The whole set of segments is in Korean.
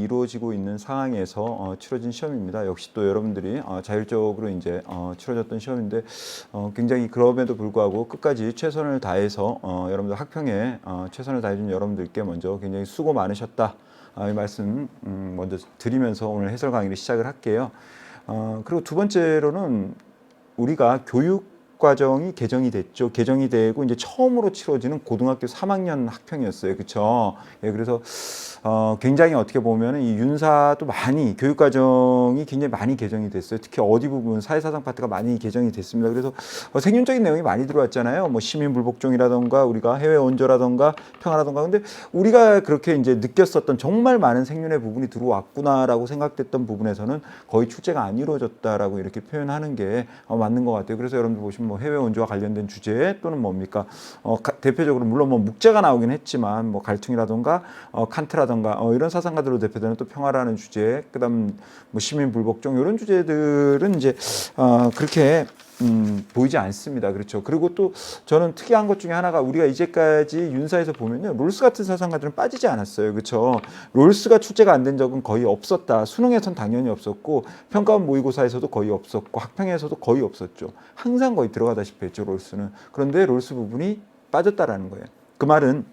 이루어지고 있는 상황에서 치러진 시험입니다. 역시 또 여러분들이 자율적으로 이제 치러졌던 시험인데 굉장히 그럼에도 불구하고 끝까지 최선을 다해서 여러분들 학평에 최선을 다해준 여러분들께 먼저 굉장히 수고 많으셨다. 이 말씀 먼저 드리면서 오늘 해설 강의를 시작을 할게요. 그리고 두 번째로는 우리가 교육 과정이 개정이 됐죠. 개정이 되고 이제 처음으로 치러지는 고등학교 3학년 학평이었어요. 그렇죠? 예, 그래서 굉장히 어떻게 보면 이 윤사도 많이 교육 과정이 굉장히 많이 개정이 됐어요. 특히 어디 부분 사회사상 파트가 많이 개정이 됐습니다. 그래서 생윤적인 내용이 많이 들어왔잖아요. 뭐 시민 불복종이라던가 우리가 해외 원조라던가 평화라던가. 근데 우리가 그렇게 이제 느꼈었던 정말 많은 생윤의 부분이 들어왔구나라고 생각됐던 부분에서는 거의 출제가 안 이루어졌다라고 이렇게 표현하는 게 맞는 것 같아요. 그래서 여러분들 보시면 뭐 해외 원조와 관련된 주제 또는 뭡니까 대표적으로 물론 뭐 묵제가 나오긴 했지만 뭐 갈퉁이라던가 칸트라던가 이런 사상가들로 대표되는 또 평화라는 주제, 그다음 뭐 시민 불복종 이런 주제들은 이제 그렇게 보이지 않습니다. 그렇죠. 그리고 또 저는 특이한 것 중에 하나가 우리가 이제까지 윤사에서 보면요, 롤스 같은 사상가들은 빠지지 않았어요. 그렇죠. 롤스가 출제가 안 된 적은 거의 없었다. 수능에선 당연히 없었고 평가원 모의고사에서도 거의 없었고 학평에서도 거의 없었죠. 항상 거의 들어가다시피 했죠, 롤스는. 그런데 롤스 부분이 빠졌다라는 거예요. 그 말은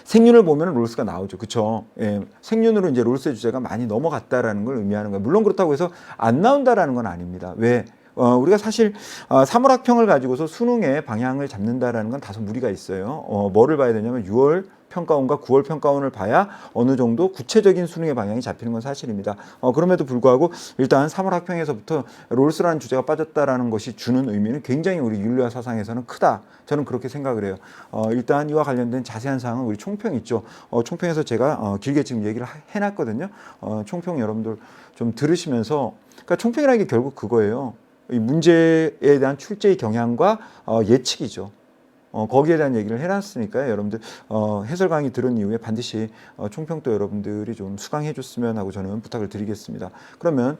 생윤을 보면 롤스가 나오죠. 그렇죠? 예, 생윤으로 이제 롤스의 주제가 많이 넘어갔다라는 걸 의미하는 거예요. 물론 그렇다고 해서 안 나온다라는 건 아닙니다. 왜? 우리가 사실 3월 학평을 가지고서 수능의 방향을 잡는다라는 건 다소 무리가 있어요. 뭐를 봐야 되냐면 6월 평가원과 9월 평가원을 봐야 어느 정도 구체적인 수능의 방향이 잡히는 건 사실입니다. 그럼에도 불구하고 일단 3월 학평에서부터 롤스라는 주제가 빠졌다라는 것이 주는 의미는 굉장히 우리 윤리와 사상에서는 크다. 저는 그렇게 생각을 해요. 일단 이와 관련된 자세한 사항은 우리 총평 있죠. 총평에서 제가 길게 지금 얘기를 해놨거든요. 총평 여러분들 좀 들으시면서, 그러니까 총평이라는 게 결국 그거예요. 이 문제에 대한 출제의 경향과 예측이죠. 거기에 대한 얘기를 해놨으니까요. 여러분들 해설 강의 들은 이후에 반드시 총평도 여러분들이 좀 수강해 줬으면 하고 저는 부탁을 드리겠습니다. 그러면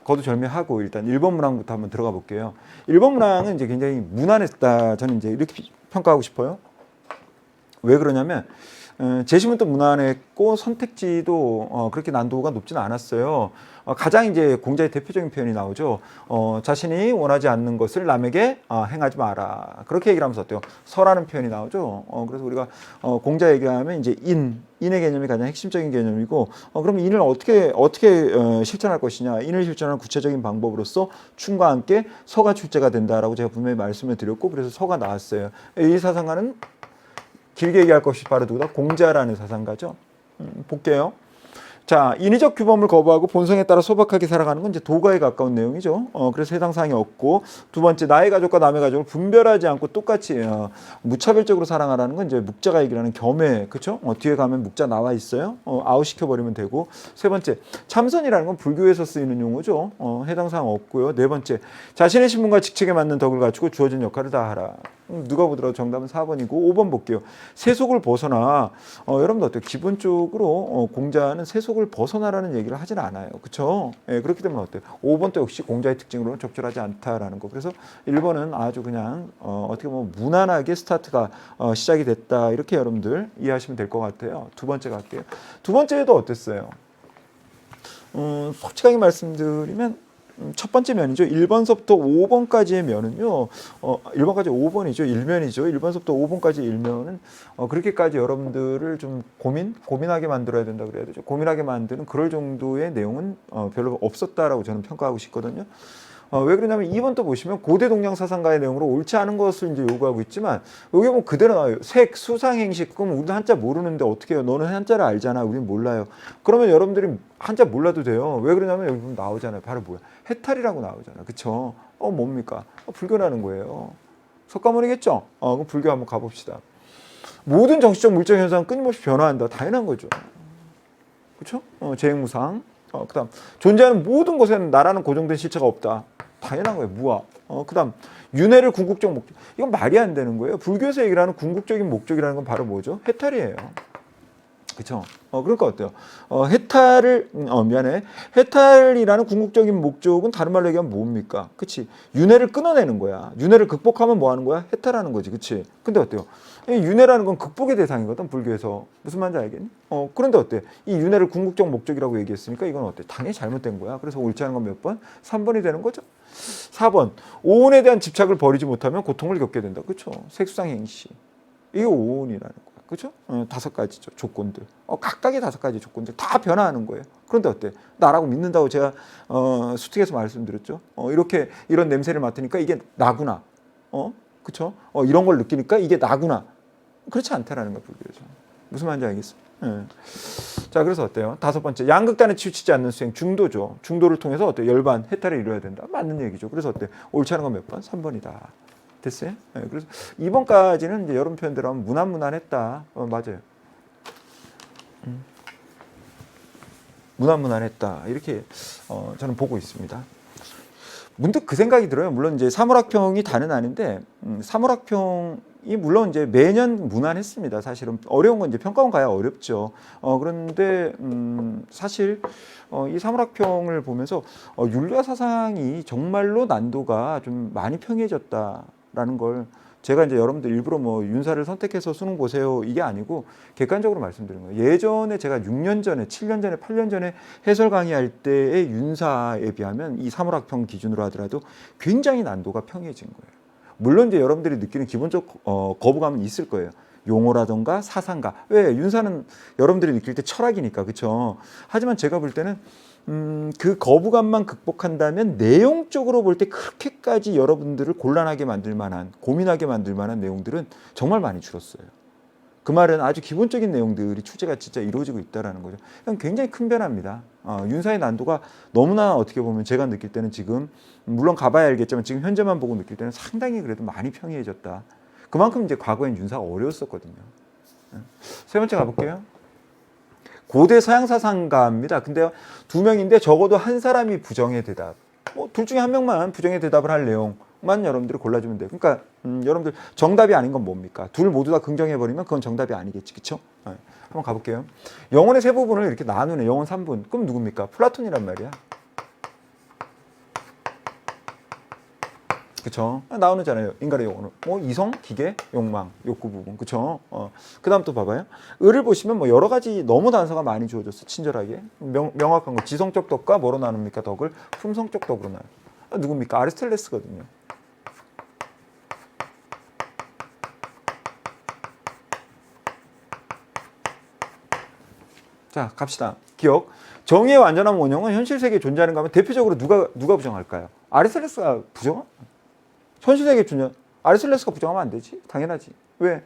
거두절미하고 일단 1번 문항부터 한번 들어가 볼게요. 1번 문항은 이제 굉장히 무난했다. 저는 이제 이렇게 평가하고 싶어요. 왜 그러냐면 제시문도 무난했고 선택지도 그렇게 난도가 높지는 않았어요. 가장 이제 공자의 대표적인 표현이 나오죠. 자신이 원하지 않는 것을 남에게 행하지 마라. 그렇게 얘기를 하면서 어때요? 서라는 표현이 나오죠. 그래서 우리가 공자 얘기하면 이제 인의 개념이 가장 핵심적인 개념이고, 그럼 인을 어떻게 실천할 것이냐? 인을 실천하는 구체적인 방법으로서 춤과 함께 서가 출제가 된다라고 제가 분명히 말씀을 드렸고, 그래서 서가 나왔어요. 이 사상가는 길게 얘기할 것이 바로 누구다? 공자라는 사상가죠. 볼게요. 자, 인위적 규범을 거부하고 본성에 따라 소박하게 살아가는 건 이제 도가에 가까운 내용이죠. 그래서 해당 사항이 없고, 두 번째 나의 가족과 남의 가족을 분별하지 않고 똑같이 무차별적으로 사랑하라는 건 이제 묵자가 얘기를 하는 겸해, 그렇죠? 뒤에 가면 묵자 나와 있어요. 아웃시켜 버리면 되고, 세 번째 참선이라는 건 불교에서 쓰이는 용어죠. 해당 사항 없고요. 네 번째 자신의 신분과 직책에 맞는 덕을 갖추고 주어진 역할을 다하라. 누가 보더라도 정답은 4번이고 5번 볼게요. 세속을 벗어나. 여러분들 어때요? 기본적으로 공자는 세속을 벗어나라는 얘기를 하진 않아요. 그렇죠? 예, 그렇기 때문에 어때요? 5번도 역시 공자의 특징으로는 적절하지 않다라는 거. 그래서 1번은 아주 그냥 어떻게 보면 무난하게 스타트가 시작이 됐다. 이렇게 여러분들 이해하시면 될 것 같아요. 두 번째 갈게요. 두 번째도 어땠어요? 솔직하게 말씀드리면 첫 번째 면이죠. 1번서부터 5번까지의 면은요. 1번까지 5번이죠. 1면이죠. 1번서부터 5번까지 1면은 그렇게까지 여러분들을 좀 고민하게 만들어야 된다 그래야 되죠. 고민하게 만드는 그럴 정도의 내용은 별로 없었다라고 저는 평가하고 싶거든요. 왜 그러냐면 2번 또 보시면 고대 동양 사상가의 내용으로 옳지 않은 것을 이제 요구하고 있지만 여기 보면 그대로 나와요. 색, 수상, 행식. 그럼 우리는 한자 모르는데 어떻게 해요? 너는 한자를 알잖아. 우리는 몰라요. 그러면 여러분들이 한자 몰라도 돼요. 왜 그러냐면 여기 보면 나오잖아요. 바로 뭐야? 해탈이라고 나오잖아. 그쵸? 뭡니까? 불교라는 거예요. 석가모니겠죠? 그럼 불교 한번 가봅시다. 모든 정치적 물적 현상은 끊임없이 변화한다. 당연한 거죠. 그쵸? 재행무상. 그다음 존재하는 모든 것에는 나라는 고정된 실체가 없다. 당연한 거예요. 무아. 그다음 윤회를 궁극적 목적. 이건 말이 안 되는 거예요. 불교에서 얘기를 하는 궁극적인 목적이라는 건 바로 뭐죠? 해탈이에요. 그렇죠. 그러니까 어때요? 해탈을 미안해. 해탈이라는 궁극적인 목적은 다른 말로 얘기하면 뭡니까? 그렇지. 윤회를 끊어내는 거야. 윤회를 극복하면 뭐 하는 거야? 해탈하는 거지. 그렇지. 근데 어때요? 이 윤회라는 건 극복의 대상이거든. 불교에서. 무슨 말인지 알겠니? 그런데 어때? 이 윤회를 궁극적 목적이라고 얘기했으니까 이건 어때? 당연히 잘못된 거야. 그래서 옳지 않은 건 몇 번? 3번이 되는 거죠. 4번. 오온에 대한 집착을 버리지 못하면 고통을 겪게 된다. 그렇죠. 색수상 행시. 이게 오온이라는 거야. 그렇죠? 5가지죠. 조건들. 각각의 5가지 조건들 다 변화하는 거예요. 그런데 어때? 나라고 믿는다고 제가 수특에서 말씀드렸죠. 이렇게 이런 냄새를 맡으니까 이게 나구나. 그렇죠? 이런 걸 느끼니까 이게 나구나. 그렇지 않다라는 거야, 불교에서. 무슨 말인지 알겠어? 자, 그래서 어때요? 5번째, 양극단에 치우치지 않는 수행, 중도죠. 중도를 통해서 어때? 열반, 해탈을 이루어야 된다. 맞는 얘기죠. 그래서 어때? 옳지 않은 건 몇 번? 3번이다. 됐어요? 그래서 2번까지는 이제 여러분 표현대로 하면 무난무난했다. 맞아요. 무난무난했다. 이렇게 저는 보고 있습니다. 문득 그 생각이 들어요. 물론 이제 사물학평이 다는 아닌데 사물학평이 물론 이제 매년 무난했습니다. 사실은 어려운 건 이제 평가원 가야 어렵죠. 그런데 사실 이 사물학평을 보면서 윤리와 사상이 정말로 난도가 좀 많이 평이해졌다라는 걸 제가 이제 여러분들 일부러 뭐 윤사를 선택해서 수능 보세요 이게 아니고 객관적으로 말씀드리는 거예요. 예전에 제가 6년 전에, 7년 전에, 8년 전에 해설 강의할 때의 윤사에 비하면 이 사물학평 기준으로 하더라도 굉장히 난도가 평이해진 거예요. 물론 이제 여러분들이 느끼는 기본적 거부감은 있을 거예요. 용어라던가 사상가. 왜? 윤사는 여러분들이 느낄 때 철학이니까. 그렇죠? 하지만 제가 볼 때는 그 거부감만 극복한다면 내용적으로 볼 때 그렇게까지 여러분들을 곤란하게 만들 만한, 고민하게 만들 만한 내용들은 정말 많이 줄었어요. 그 말은 아주 기본적인 내용들이 출제가 진짜 이루어지고 있다는 거죠. 굉장히 큰 변화입니다. 윤사의 난도가 너무나 어떻게 보면 제가 느낄 때는 지금 물론 가봐야 알겠지만 지금 현재만 보고 느낄 때는 상당히 그래도 많이 평이해졌다. 그만큼 이제 과거엔 윤사가 어려웠었거든요. 세 번째 가볼게요. 고대 서양사상가입니다. 근데 2명인데 적어도 한 사람이 부정의 대답. 둘 중에 한 명만 부정의 대답을 할 내용만 여러분들이 골라주면 돼요. 그러니까 여러분들 정답이 아닌 건 뭡니까? 둘 모두 다 긍정해버리면 그건 정답이 아니겠지. 그렇죠? 한번 가볼게요. 영혼의 세 부분을 이렇게 나누네. 영혼 3분. 그럼 누굽니까? 플라톤이란 말이야. 그쵸? 나오잖아요. 인간의 영혼은. 이성, 기계, 욕망, 욕구 부분. 그쵸? 그 다음 또 봐봐요. 을을 보시면 뭐 여러 가지 너무 단서가 많이 주어졌어. 친절하게. 명확한 거. 지성적 덕과 뭐로 나눕니까? 덕을 품성적 덕으로 나눠. 누굽니까? 아리스토텔레스거든요. 자, 갑시다. 기억. 정의의 완전한 원형은 현실 세계에 존재하는가 하면 대표적으로 누가 부정할까요? 아리스토텔레스가 부정? 현실 세계 존재, 아리스토텔레스가 부정하면 안 되지? 당연하지. 왜?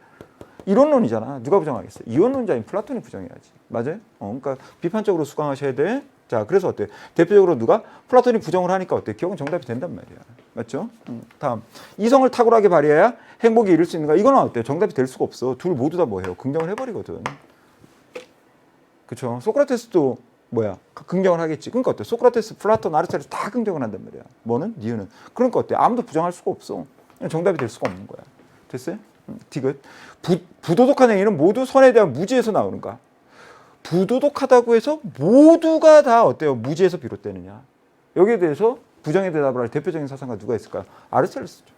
이론론이잖아. 누가 부정하겠어? 이원론자인 플라톤이 부정해야지. 맞아요? 그러니까 비판적으로 수강하셔야 돼. 자, 그래서 어때? 대표적으로 누가? 플라톤이 부정을 하니까 어때? 기억은 정답이 된단 말이야. 맞죠? 다음. 이성을 탁월하게 발휘해야 행복에 이를 수 있는가? 이건 어때? 정답이 될 수가 없어. 둘 모두 다 뭐해요? 긍정을 해버리거든. 그쵸? 소크라테스도 뭐야? 긍정을 하겠지. 그러니까 어때? 소크라테스, 플라톤, 아리스토텔레스 다 긍정을 한단 말이야. 뭐는? 니은은. 그러니까 어때? 아무도 부정할 수가 없어. 정답이 될 수가 없는 거야. 됐어요? 디귿. 부도덕한 행위는 모두 선에 대한 무지에서 나오는가? 부도덕하다고 해서 모두가 다 어때요? 무지에서 비롯되느냐? 여기에 대해서 부정의 대답을 할 대표적인 사상가 누가 있을까요? 아리스토텔레스죠.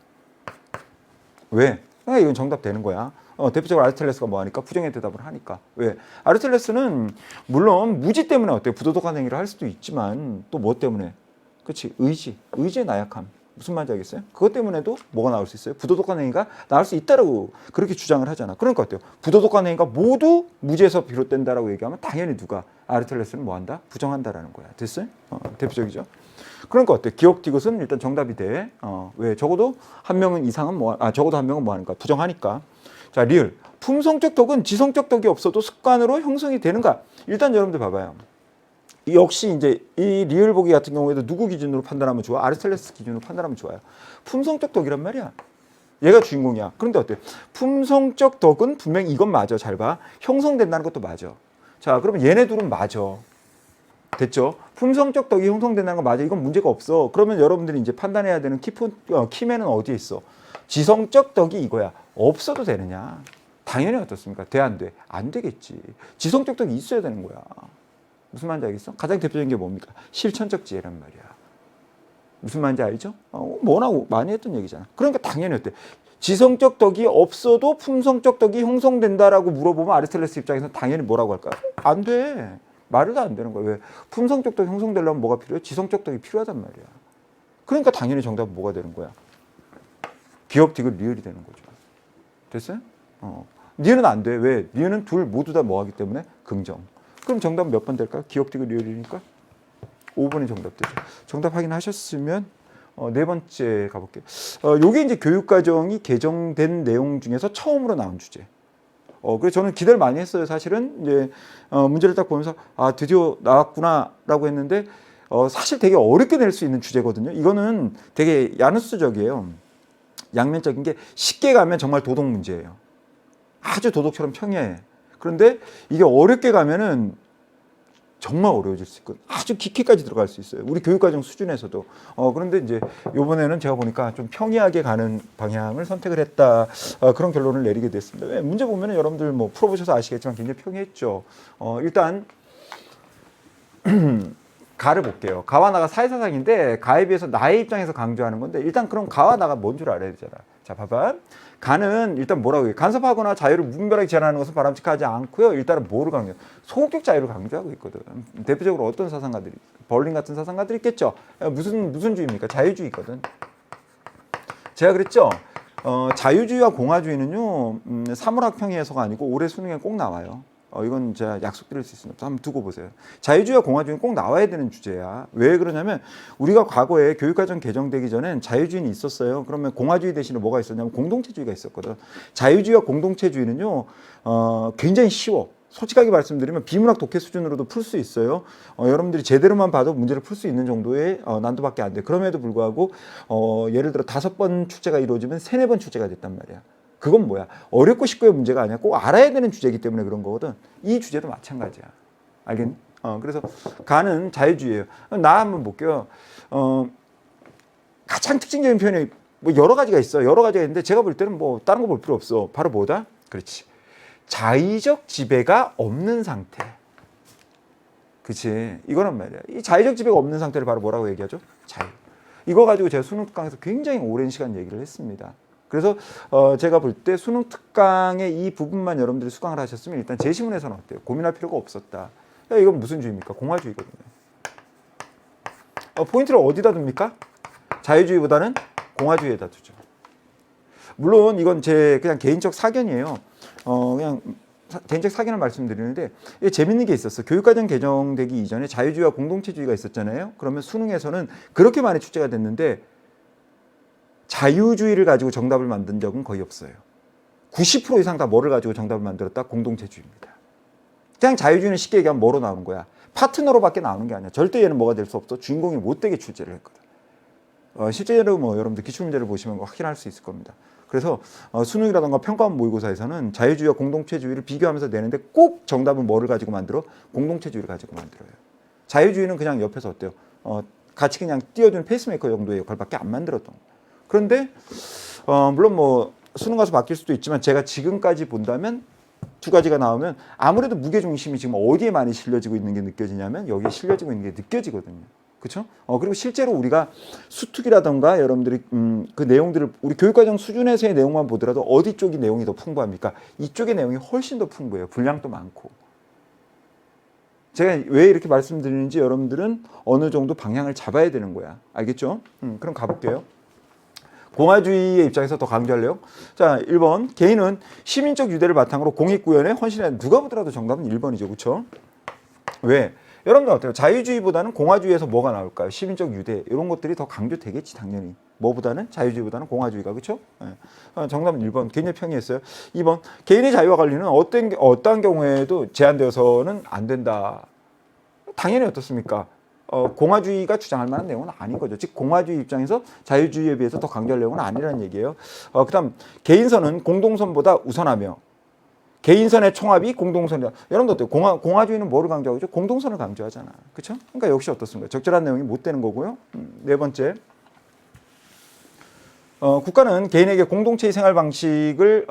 왜? 그러니까 이건 정답 되는 거야. 대표적으로 아리스토텔레스가 뭐 하니까? 부정의 대답을 하니까. 왜? 아리스토텔레스는 물론 무지 때문에 어때요? 부도덕한 행위를 할 수도 있지만 또 뭐 때문에? 그렇지? 의지의 나약함. 무슨 말인지 알겠어요? 그것 때문에도 뭐가 나올 수 있어요? 부도덕한 행위가 나올 수 있다라고 그렇게 주장을 하잖아. 그러니까 어때요? 부도덕한 행위가 모두 무지에서 비롯된다라고 얘기하면 당연히 누가? 아리스토텔레스는 뭐 한다? 부정한다라는 거야. 됐어요? 대표적이죠. 그러니까 어때? 기억 디귿은 일단 정답이 돼. 왜? 적어도 한 명은 이상은 적어도 한 명은 뭐 하는가? 부정하니까. 자, 리을. 품성적 덕은 지성적 덕이 없어도 습관으로 형성이 되는가? 일단 여러분들 봐봐요. 역시 이제 이 리을 보기 같은 경우에도 누구 기준으로 판단하면 좋아? 아리스토텔레스 기준으로 판단하면 좋아요. 품성적 덕이란 말이야. 얘가 주인공이야. 그런데 어때? 품성적 덕은 분명히 이건 맞아. 잘 봐. 형성된다는 것도 맞아. 자, 그러면 얘네 둘은 맞아. 됐죠? 품성적 덕이 형성된다는 건 맞아. 이건 문제가 없어. 그러면 여러분들이 이제 판단해야 되는 키맨은 어디에 있어? 지성적 덕이 이거야. 없어도 되느냐? 당연히 어떻습니까? 돼, 안 돼? 안 되겠지. 지성적 덕이 있어야 되는 거야. 무슨 말인지 알겠어? 가장 대표적인 게 뭡니까? 실천적 지혜란 말이야. 무슨 말인지 알죠? 뭐라고 많이 했던 얘기잖아. 그러니까 당연히 어때? 지성적 덕이 없어도 품성적 덕이 형성된다라고 물어보면 아리스토텔레스 입장에서 당연히 뭐라고 할까요? 안 돼. 말도 안 되는 거야. 왜? 품성적 덕이 형성되려면 뭐가 필요해? 지성적 덕이 필요하단 말이야. 그러니까 당연히 정답은 뭐가 되는 거야? 기억, 디귿, 리을이 되는 거죠. 됐어요? 니은은 안 돼. 왜? 니은은 둘 모두 다 뭐하기 때문에? 긍정. 그럼 정답은 몇 번 될까요? 기억, 디귿, 리을이니까 5번이 정답 되죠. 정답 확인하셨으면 네 번째 가볼게요. 요게 이제 교육과정이 개정된 내용 중에서 처음으로 나온 주제. 그래서 저는 기대를 많이 했어요. 사실은 이제 문제를 딱 보면서 아 드디어 나왔구나라고 했는데 사실 되게 어렵게 낼 수 있는 주제거든요. 이거는 되게 야누스적이에요. 양면적인 게 쉽게 가면 정말 도덕 문제예요. 아주 도덕처럼 평이해. 그런데 이게 어렵게 가면은 정말 어려워질 수 있거든요. 아주 깊이까지 들어갈 수 있어요. 우리 교육과정 수준에서도. 그런데 이제 이번에는 제가 보니까 좀 평이하게 가는 방향을 선택을 했다. 그런 결론을 내리게 됐습니다. 왜? 문제 보면은 여러분들 뭐 풀어보셔서 아시겠지만 굉장히 평이했죠. 일단 가를 볼게요. 가와 나가 사회사상인데 가에 비해서 나의 입장에서 강조하는 건데 일단 그럼 가와 나가 뭔 줄 알아야 되잖아. 자, 봐봐. 가는 일단 뭐라고 해요? 간섭하거나 자유를 무분별하게 제한하는 것은 바람직하지 않고요. 일단은 뭐를 강조해요? 소극적 자유를 강조하고 있거든. 대표적으로 어떤 사상가들이 벌린 같은 사상가들이 있겠죠. 무슨 주의입니까? 자유주의거든. 제가 그랬죠. 자유주의와 공화주의는요. 사물학평에서가 아니고 올해 수능에 꼭 나와요. 이건 제가 약속드릴 수 있습니다. 한번 두고 보세요. 자유주의와 공화주의는 꼭 나와야 되는 주제야. 왜 그러냐면 우리가 과거에 교육과정 개정되기 전엔 자유주의는 있었어요. 그러면 공화주의 대신에 뭐가 있었냐면 공동체주의가 있었거든. 자유주의와 공동체주의는요. 굉장히 쉬워. 솔직하게 말씀드리면 비문학 독해 수준으로도 풀 수 있어요. 여러분들이 제대로만 봐도 문제를 풀 수 있는 정도의 난도밖에 안 돼. 그럼에도 불구하고 예를 들어 5번 출제가 이루어지면 3, 4번 출제가 됐단 말이야. 그건 뭐야? 어렵고 쉽고의 문제가 아니야. 꼭 알아야 되는 주제이기 때문에 그런 거거든. 이 주제도 마찬가지야. 알겠니? 그래서 가는 자유주의예요. 나 한번 볼게요. 가장 특징적인 표현이 뭐 여러 가지가 있어. 여러 가지가 있는데 제가 볼 때는 뭐 다른 거 볼 필요 없어. 바로 뭐다? 그렇지. 자의적 지배가 없는 상태. 그치. 이거란 말이야. 이 자의적 지배가 없는 상태를 바로 뭐라고 얘기하죠? 자유. 이거 가지고 제가 수능 특강에서 굉장히 오랜 시간 얘기를 했습니다. 그래서 제가 볼 때 수능 특강의 이 부분만 여러분들이 수강을 하셨으면 일단 제시문에서는 어때요? 고민할 필요가 없었다. 이건 무슨 주의입니까? 공화주의거든요. 포인트를 어디다 둡니까? 자유주의보다는 공화주의에다 두죠. 물론 이건 제 그냥 개인적 사견이에요. 그냥 개인적 사견을 말씀드리는데 이게 재밌는 게 있었어. 교육과정 개정되기 이전에 자유주의와 공동체주의가 있었잖아요. 그러면 수능에서는 그렇게 많이 출제가 됐는데 자유주의를 가지고 정답을 만든 적은 거의 없어요. 90% 이상 다 뭐를 가지고 정답을 만들었다? 공동체주의입니다. 그냥 자유주의는 쉽게 얘기하면 뭐로 나오는 거야? 파트너로밖에 나오는 게 아니야. 절대 얘는 뭐가 될 수 없어. 주인공이 못되게 출제를 했거든. 실제로 뭐 여러분들 기출문제를 보시면 확인할 수 있을 겁니다. 그래서 수능이라던가 평가원 모의고사에서는 자유주의와 공동체주의를 비교하면서 내는데 꼭 정답은 뭐를 가지고 만들어? 공동체주의를 가지고 만들어요. 자유주의는 그냥 옆에서 어때요? 같이 그냥 띄워주는 페이스메이커 정도의 역할밖에 안 만들었던 거예요. 그런데 물론 뭐 수능 가서 바뀔 수도 있지만 제가 지금까지 본다면 두 가지가 나오면 아무래도 무게중심이 지금 어디에 많이 실려지고 있는 게 느껴지냐면 여기에 실려지고 있는 게 느껴지거든요. 그렇죠? 그리고 실제로 우리가 수특이라던가 여러분들이 그 내용들을 우리 교육과정 수준에서의 내용만 보더라도 어디 쪽이 내용이 더 풍부합니까? 이쪽의 내용이 훨씬 더 풍부해요. 분량도 많고. 제가 왜 이렇게 말씀드리는지 여러분들은 어느 정도 방향을 잡아야 되는 거야. 알겠죠? 그럼 가볼게요. 공화주의의 입장에서 더 강조할래요? 자, 1번. 개인은 시민적 유대를 바탕으로 공익구현에 헌신해. 누가 보더라도 정답은 1번이죠. 그렇죠? 왜? 여러분들 어때요? 자유주의보다는 공화주의에서 뭐가 나올까요? 시민적 유대. 이런 것들이 더 강조되겠지, 당연히. 뭐보다는? 자유주의보다는 공화주의가. 그렇죠? 네. 정답은 1번. 굉장히 평이했어요. 2번. 개인의 자유와 관리는 어떠한 경우에도 제한되어서는 안 된다. 당연히 어떻습니까? 공화주의가 주장할 만한 내용은 아닌 거죠. 즉 공화주의 입장에서 자유주의에 비해서 더 강조할 내용은 아니라는 얘기예요. 그다음 개인선은 공동선보다 우선하며 개인선의 총합이 공동선이다. 여러분들 어때요? 공화주의는 뭐를 강조하고 있죠? 공동선을 강조하잖아. 그렇죠? 그러니까 역시 어떻습니까? 적절한 내용이 못 되는 거고요. 네 번째. 국가는 개인에게 공동체의 생활 방식을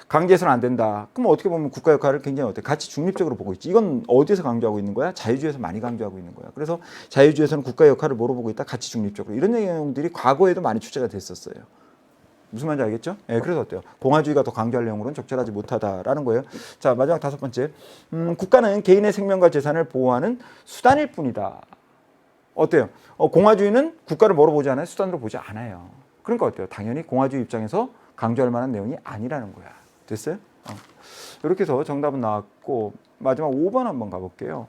강제해서는 안 된다. 그럼 어떻게 보면 국가 역할을 굉장히 가치 중립적으로 보고 있지. 이건 어디에서 강조하고 있는 거야? 자유주의에서 많이 강조하고 있는 거야. 그래서 자유주의에서는 국가 역할을 뭐로 보고 있다? 가치 중립적으로. 이런 내용들이 과거에도 많이 출제가 됐었어요. 무슨 말인지 알겠죠? 예, 그래서 어때요? 봉화주의가 더 강조할 내용으로는 적절하지 못하다라는 거예요. 자, 마지막 5번째. 국가는 개인의 생명과 재산을 보호하는 수단일 뿐이다. 어때요? 공화주의는 국가를 뭐로 보지 않아요? 수단으로 보지 않아요. 그러니까 어때요? 당연히 공화주의 입장에서 강조할 만한 내용이 아니라는 거야. 됐어요? 이렇게 해서 정답은 나왔고, 마지막 5번 한번 가볼게요.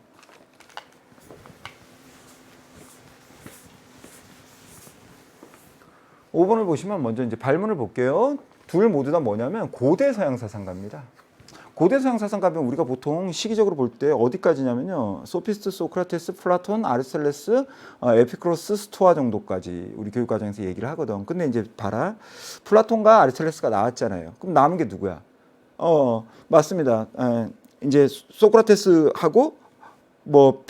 5번을 보시면 먼저 이제 발문을 볼게요. 둘 모두 다 뭐냐면 고대 서양 사상가입니다. 고대 서양 사상가면 우리가 보통 시기적으로 볼 때 어디까지냐면요. 소피스트, 소크라테스, 플라톤, 아리스토텔레스, 에피크로스, 스토아 정도까지 우리 교육과정에서 얘기를 하거든. 근데 이제 봐라. 플라톤과 아리스토텔레스가 나왔잖아요. 그럼 남은 게 누구야? 맞습니다. 이제 소크라테스하고 뭐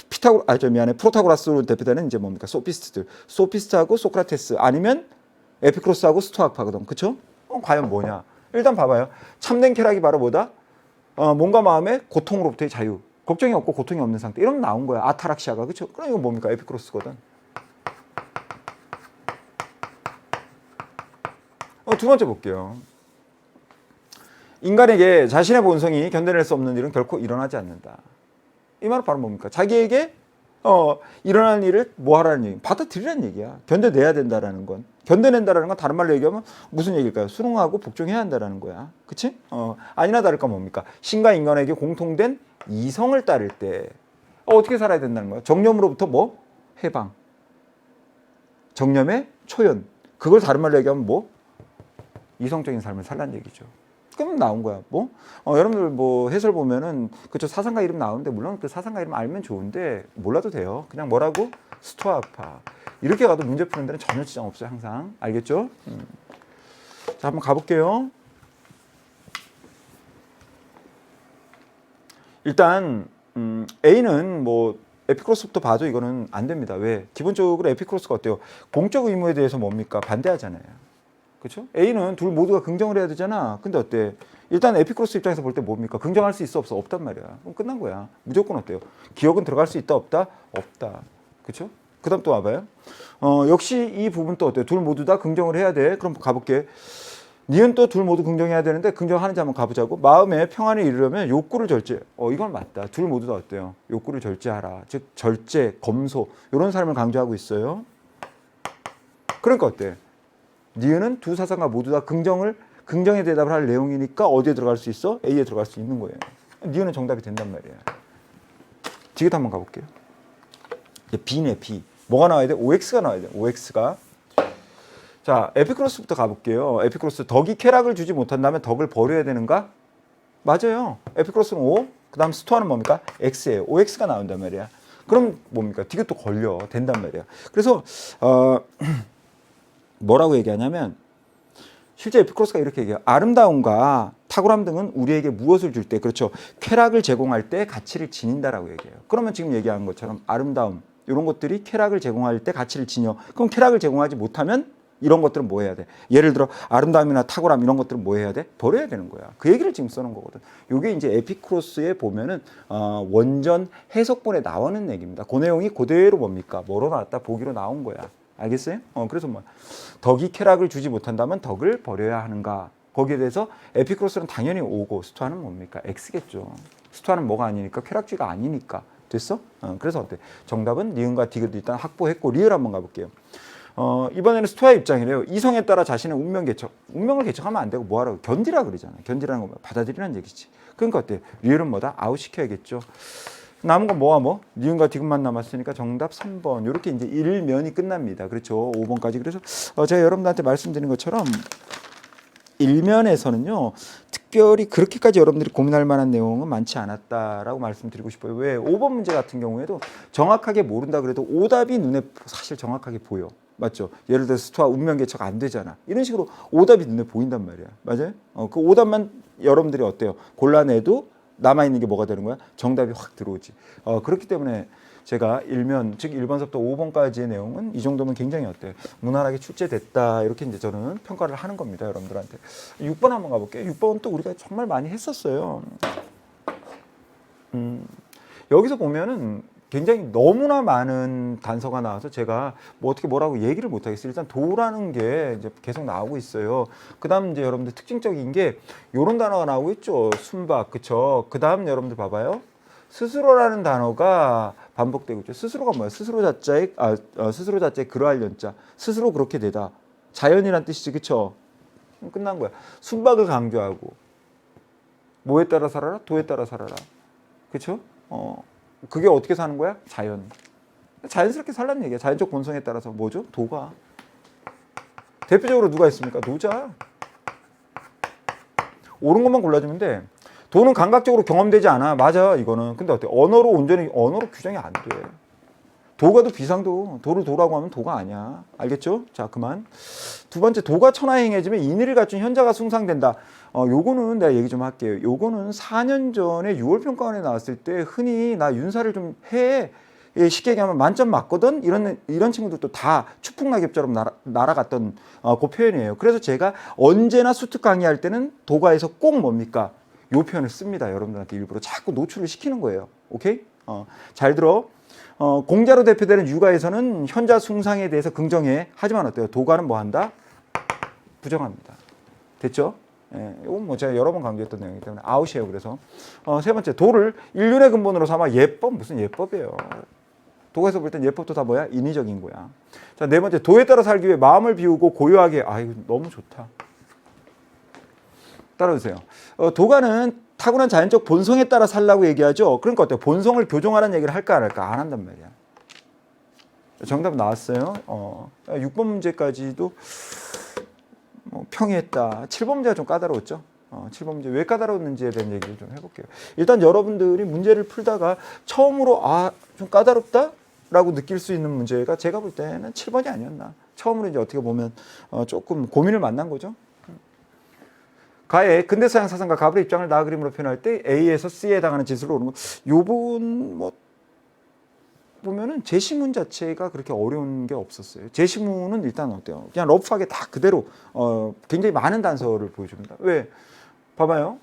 프로타고라스로 대표되는 이제 뭡니까? 소피스트들. 소피스트하고 소크라테스 아니면 에피크로스하고 스토아파거든. 그쵸? 과연 뭐냐? 일단 봐봐요. 참된 쾌락이 바로 뭐다? 몸과 마음의 고통으로부터의 자유. 걱정이 없고 고통이 없는 상태. 이러면 나온 거야. 아타락시아가. 그쵸? 그럼 이건 뭡니까? 에피크로스거든. 두 번째 볼게요. 인간에게 자신의 본성이 견뎌낼 수 없는 일은 결코 일어나지 않는다. 이 말은 바로 뭡니까? 자기에게 일어나는 일을 뭐 하라는 얘기? 받아들이라는 얘기야. 견뎌내야 된다라는 건. 견뎌낸다라는 건 다른 말로 얘기하면 무슨 얘기일까요? 순응하고 복종해야 한다라는 거야. 그치? 아니나 다를까 뭡니까? 신과 인간에게 공통된 이성을 따를 때 어떻게 살아야 된다는 거야? 정념으로부터 뭐? 해방. 정념의 초연. 그걸 다른 말로 얘기하면 뭐? 이성적인 삶을 살라는 얘기죠. 그럼 나온 거야. 뭐? 여러분들 뭐 해설 보면은 그쵸 사상가 이름 나오는데 물론 그 사상가 이름 알면 좋은데 몰라도 돼요. 그냥 뭐라고? 스토아파. 이렇게 가도 문제 푸는 데는 전혀 지장 없어요. 항상. 알겠죠? 자, 한번 가볼게요. 일단 A는 뭐 에피크로스부터 봐도 이거는 안 됩니다. 왜? 기본적으로 에피크로스가 어때요? 공적 의무에 대해서 뭡니까? 반대하잖아요. 그렇죠? A는 둘 모두가 긍정을 해야 되잖아. 근데 어때? 일단 에피크로스 입장에서 볼 때 뭡니까? 긍정할 수 있어 없어? 없단 말이야. 그럼 끝난 거야. 무조건 어때요? 기억은 들어갈 수 있다 없다? 없다. 그렇죠? 그다음 또 와봐요. 역시 이 부분 또 어때요? 둘 모두 다 긍정을 해야 돼. 그럼 가볼게. 니은 또 둘 모두 긍정해야 되는데 긍정하는지 한번 가보자고. 마음의 평안을 이루려면 욕구를 절제. 이건 맞다. 둘 모두 다 어때요? 욕구를 절제하라. 즉 절제, 검소 이런 삶을 강조하고 있어요. 그러니까 어때? 니은은 두 사상가 모두 다 긍정의 대답을 할 내용이니까 어디에 들어갈 수 있어? A에 들어갈 수 있는 거예요. 니은은 정답이 된단 말이야. 디귿 한번 가볼게요. B네, B. 뭐가 나와야 돼? OX가 나와야 돼. OX가. 자, 에피크로스부터 가볼게요. 에피크로스 덕이 쾌락을 주지 못한다면 덕을 버려야 되는가? 맞아요. 에피크로스는 O, 그 다음 스토아는 뭡니까? X예요. OX가 나온단 말이야. 그럼 뭡니까? 디귿도 걸려. 된단 말이야. 그래서 뭐라고 얘기하냐면 실제 에피크로스가 이렇게 얘기해요. 아름다움과 탁월함 등은 우리에게 무엇을 줄 때, 그렇죠? 쾌락을 제공할 때 가치를 지닌다라고 얘기해요. 그러면 지금 얘기한 것처럼 아름다움 이런 것들이 쾌락을 제공할 때 가치를 지녀. 그럼 쾌락을 제공하지 못하면 이런 것들은 뭐 해야 돼? 예를 들어 아름다움이나 탁월함 이런 것들은 뭐 해야 돼? 버려야 되는 거야. 그 얘기를 지금 써놓은 거거든. 이게 이제 에피크로스에 보면은 원전 해석본에 나오는 얘기입니다. 그 내용이 그대로 뭡니까? 뭐로 나왔다? 보기로 나온 거야. 알겠어요? 그래서 뭐 덕이 쾌락을 주지 못한다면 덕을 버려야 하는가? 거기에 대해서 에피크로스는 당연히 O고 스토아는 뭡니까? X겠죠. 스토아는 뭐가 아니니까 쾌락주의가 아니니까. 됐어? 그래서 어때? 정답은 니은과 디귿 일단 확보했고 리을 한번 가볼게요. 이번에는 스토아 입장이래요. 이성에 따라 자신의 운명 개척. 운명을 개척하면 안 되고 뭐 하라고? 견디라 그러잖아요. 견디라는 거 받아들이라는 얘기지. 그러니까 어때? 리을은 뭐다? 아웃시켜야겠죠. 남은 건 뭐와 뭐? 니은과 디귿만 남았으니까 정답 3번. 이렇게 이제 1면이 끝납니다. 그렇죠? 5번까지. 그래서 제가 여러분들한테 말씀드린 것처럼 1면에서는요. 특별히 그렇게까지 여러분들이 고민할 만한 내용은 많지 않았다라고 말씀드리고 싶어요. 왜? 5번 문제 같은 경우에도 정확하게 모른다 그래도 오답이 눈에 사실 정확하게 보여. 맞죠? 예를 들어서 스토아 운명 개척 안 되잖아. 이런 식으로 오답이 눈에 보인단 말이야. 맞아요? 그 오답만 여러분들이 어때요? 골라내도 남아있는 게 뭐가 되는 거야? 정답이 확 들어오지. 그렇기 때문에 제가 1면, 즉 1번서부터 5번까지의 내용은 이 정도면 굉장히 어때요? 무난하게 출제됐다. 이렇게 이제 저는 평가를 하는 겁니다. 여러분들한테. 6번 한번 가볼게요. 6번 또 우리가 정말 많이 했었어요. 여기서 보면은 굉장히 너무나 많은 단서가 나와서 제가 뭐 어떻게 뭐라고 얘기를 못 하겠어요. 일단 도라는 게 이제 계속 나오고 있어요. 그다음 이제 여러분들 특징적인 게 요런 단어가 나오고 있죠. 순박, 그쵸? 그다음 여러분들 봐봐요. 스스로라는 단어가 반복되고 있죠. 스스로가 뭐야? 스스로 자자의 그러할 연자. 스스로 그렇게 되다. 자연이란 뜻이지, 그쵸? 끝난 거야. 순박을 강조하고 뭐에 따라 살아라? 도에 따라 살아라. 그쵸? 그게 어떻게 사는 거야? 자연. 자연스럽게 살라는 얘기야. 자연적 본성에 따라서 뭐죠? 도가. 대표적으로 누가 있습니까? 노자. 옳은 것만 골라주면 돼. 도는 감각적으로 경험되지 않아. 맞아, 이거는. 근데 어때? 언어로 규정이 안 돼. 도가도 비상도. 도를 도라고 하면 도가 아니야. 알겠죠? 자, 그만. 두 번째, 도가 천하행해지면 인의를 갖춘 현자가 숭상된다. 요거는 내가 얘기 좀 할게요. 요거는 4년 전에 6월 평가원에 나왔을 때 흔히 나 윤사를 좀 해. 예, 쉽게 얘기하면 만점 맞거든? 이런 친구들도 다 추풍낙엽처럼 날아갔던 그 표현이에요. 그래서 제가 언제나 수특 강의할 때는 도가에서 꼭 뭡니까? 요 표현을 씁니다. 여러분들한테 일부러 자꾸 노출을 시키는 거예요. 오케이? 잘 들어. 공자로 대표되는 유가에서는 현자 숭상에 대해서 긍정해. 하지만 어때요? 도가는 뭐 한다? 부정합니다. 됐죠? 예, 이건 뭐 제가 여러 번 강조했던 내용이기 때문에 아웃이에요. 그래서 세 번째, 도를 인륜의 근본으로 삼아. 예법 무슨 예법이에요. 도가에서 볼 땐 예법도 다 뭐야? 인위적인 거야. 자, 네 번째, 도에 따라 살기 위해 마음을 비우고 고요하게. 이거 너무 좋다. 따라주세요. 도가는 타고난 자연적 본성에 따라 살라고 얘기하죠. 그러니까 어때요? 본성을 교정하라는 얘기를 할까 안 할까? 안 한단 말이야. 정답 나왔어요. 6번 문제까지도 평이했다. 7번 문제가 좀 까다로웠죠. 7번 문제 왜 까다로웠는지에 대한 얘기를 좀 해볼게요. 일단 여러분들이 문제를 풀다가 처음으로 좀 까다롭다? 라고 느낄 수 있는 문제가 제가 볼 때는 7번이 아니었나. 처음으로 이제 어떻게 보면 조금 고민을 만난 거죠. 가의 근대서양 사상과 가불의 입장을 나아 그림으로 표현할 때 A에서 C에 해당하는 짓으로 오는 거. 요번 보면은 제시문 자체가 그렇게 어려운 게 없었어요. 제시문은 일단 어때요? 그냥 러프하게 다 그대로 굉장히 많은 단서를 보여줍니다. 왜? 봐봐요.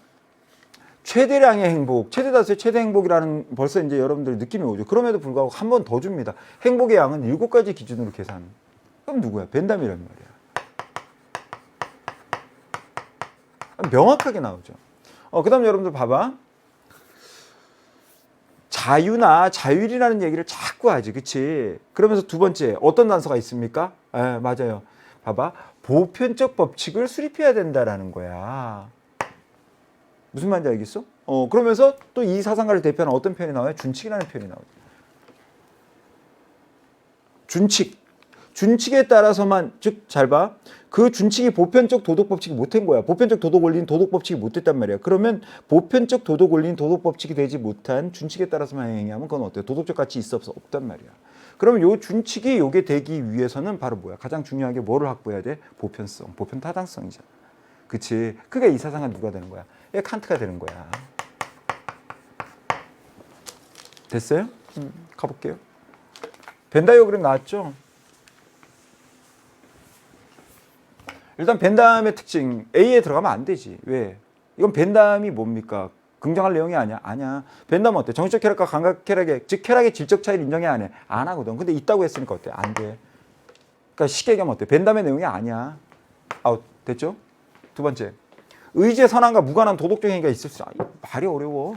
최대량의 행복, 최대 다수의 최대 행복이라는 벌써 이제 여러분들 느낌이 오죠. 그럼에도 불구하고 한 번 더 줍니다. 행복의 양은 7가지 기준으로 계산. 그럼 누구야? 벤담이란 말이야. 명확하게 나오죠. 그 다음 여러분들 봐봐. 자유나 자율이라는 얘기를 자꾸 하지. 그치? 그러면서 두 번째 어떤 단서가 있습니까? 맞아요. 봐봐. 보편적 법칙을 수립해야 된다라는 거야. 무슨 말인지 알겠어? 그러면서 또 이 사상가를 대표하는 어떤 표현이 나와요? 준칙이라는 표현이 나오죠. 준칙에 따라서만, 즉 잘 봐. 그 준칙이 보편적 도덕 법칙이 못 된 거야. 보편적 도덕 원리는 도덕 법칙이 못 됐단 말이야. 그러면 보편적 도덕 원리는 도덕 법칙이 되지 못한 준칙에 따라서만 행하면 그건 어때요? 도덕적 가치 있어 없어? 없단 말이야. 그러면 요 준칙이 요게 되기 위해서는 바로 뭐야? 가장 중요한 게 뭐를 확보해야 돼? 보편성, 보편 타당성이잖아. 그치? 그게 이 사상은 누가 되는 거야? 얘 칸트가 되는 거야. 됐어요? 가볼게요. 벤다이어 그림 나왔죠? 일단 벤담의 특징, A에 들어가면 안 되지. 왜? 이건 벤담이 뭡니까? 긍정할 내용이 아니야. 아니야. 벤담은 어때? 정치적 쾌락과 감각 쾌락의, 즉 쾌락의 질적 차이를 인정해 안 해? 안 하거든. 근데 있다고 했으니까 어때? 안 돼. 그러니까 쉽게 얘기하면 어때? 벤담의 내용이 아니야. 아웃. 됐죠? 두 번째. 의지의 선함과 무관한 도덕적 행위가 있을 수 있어. 말이 어려워.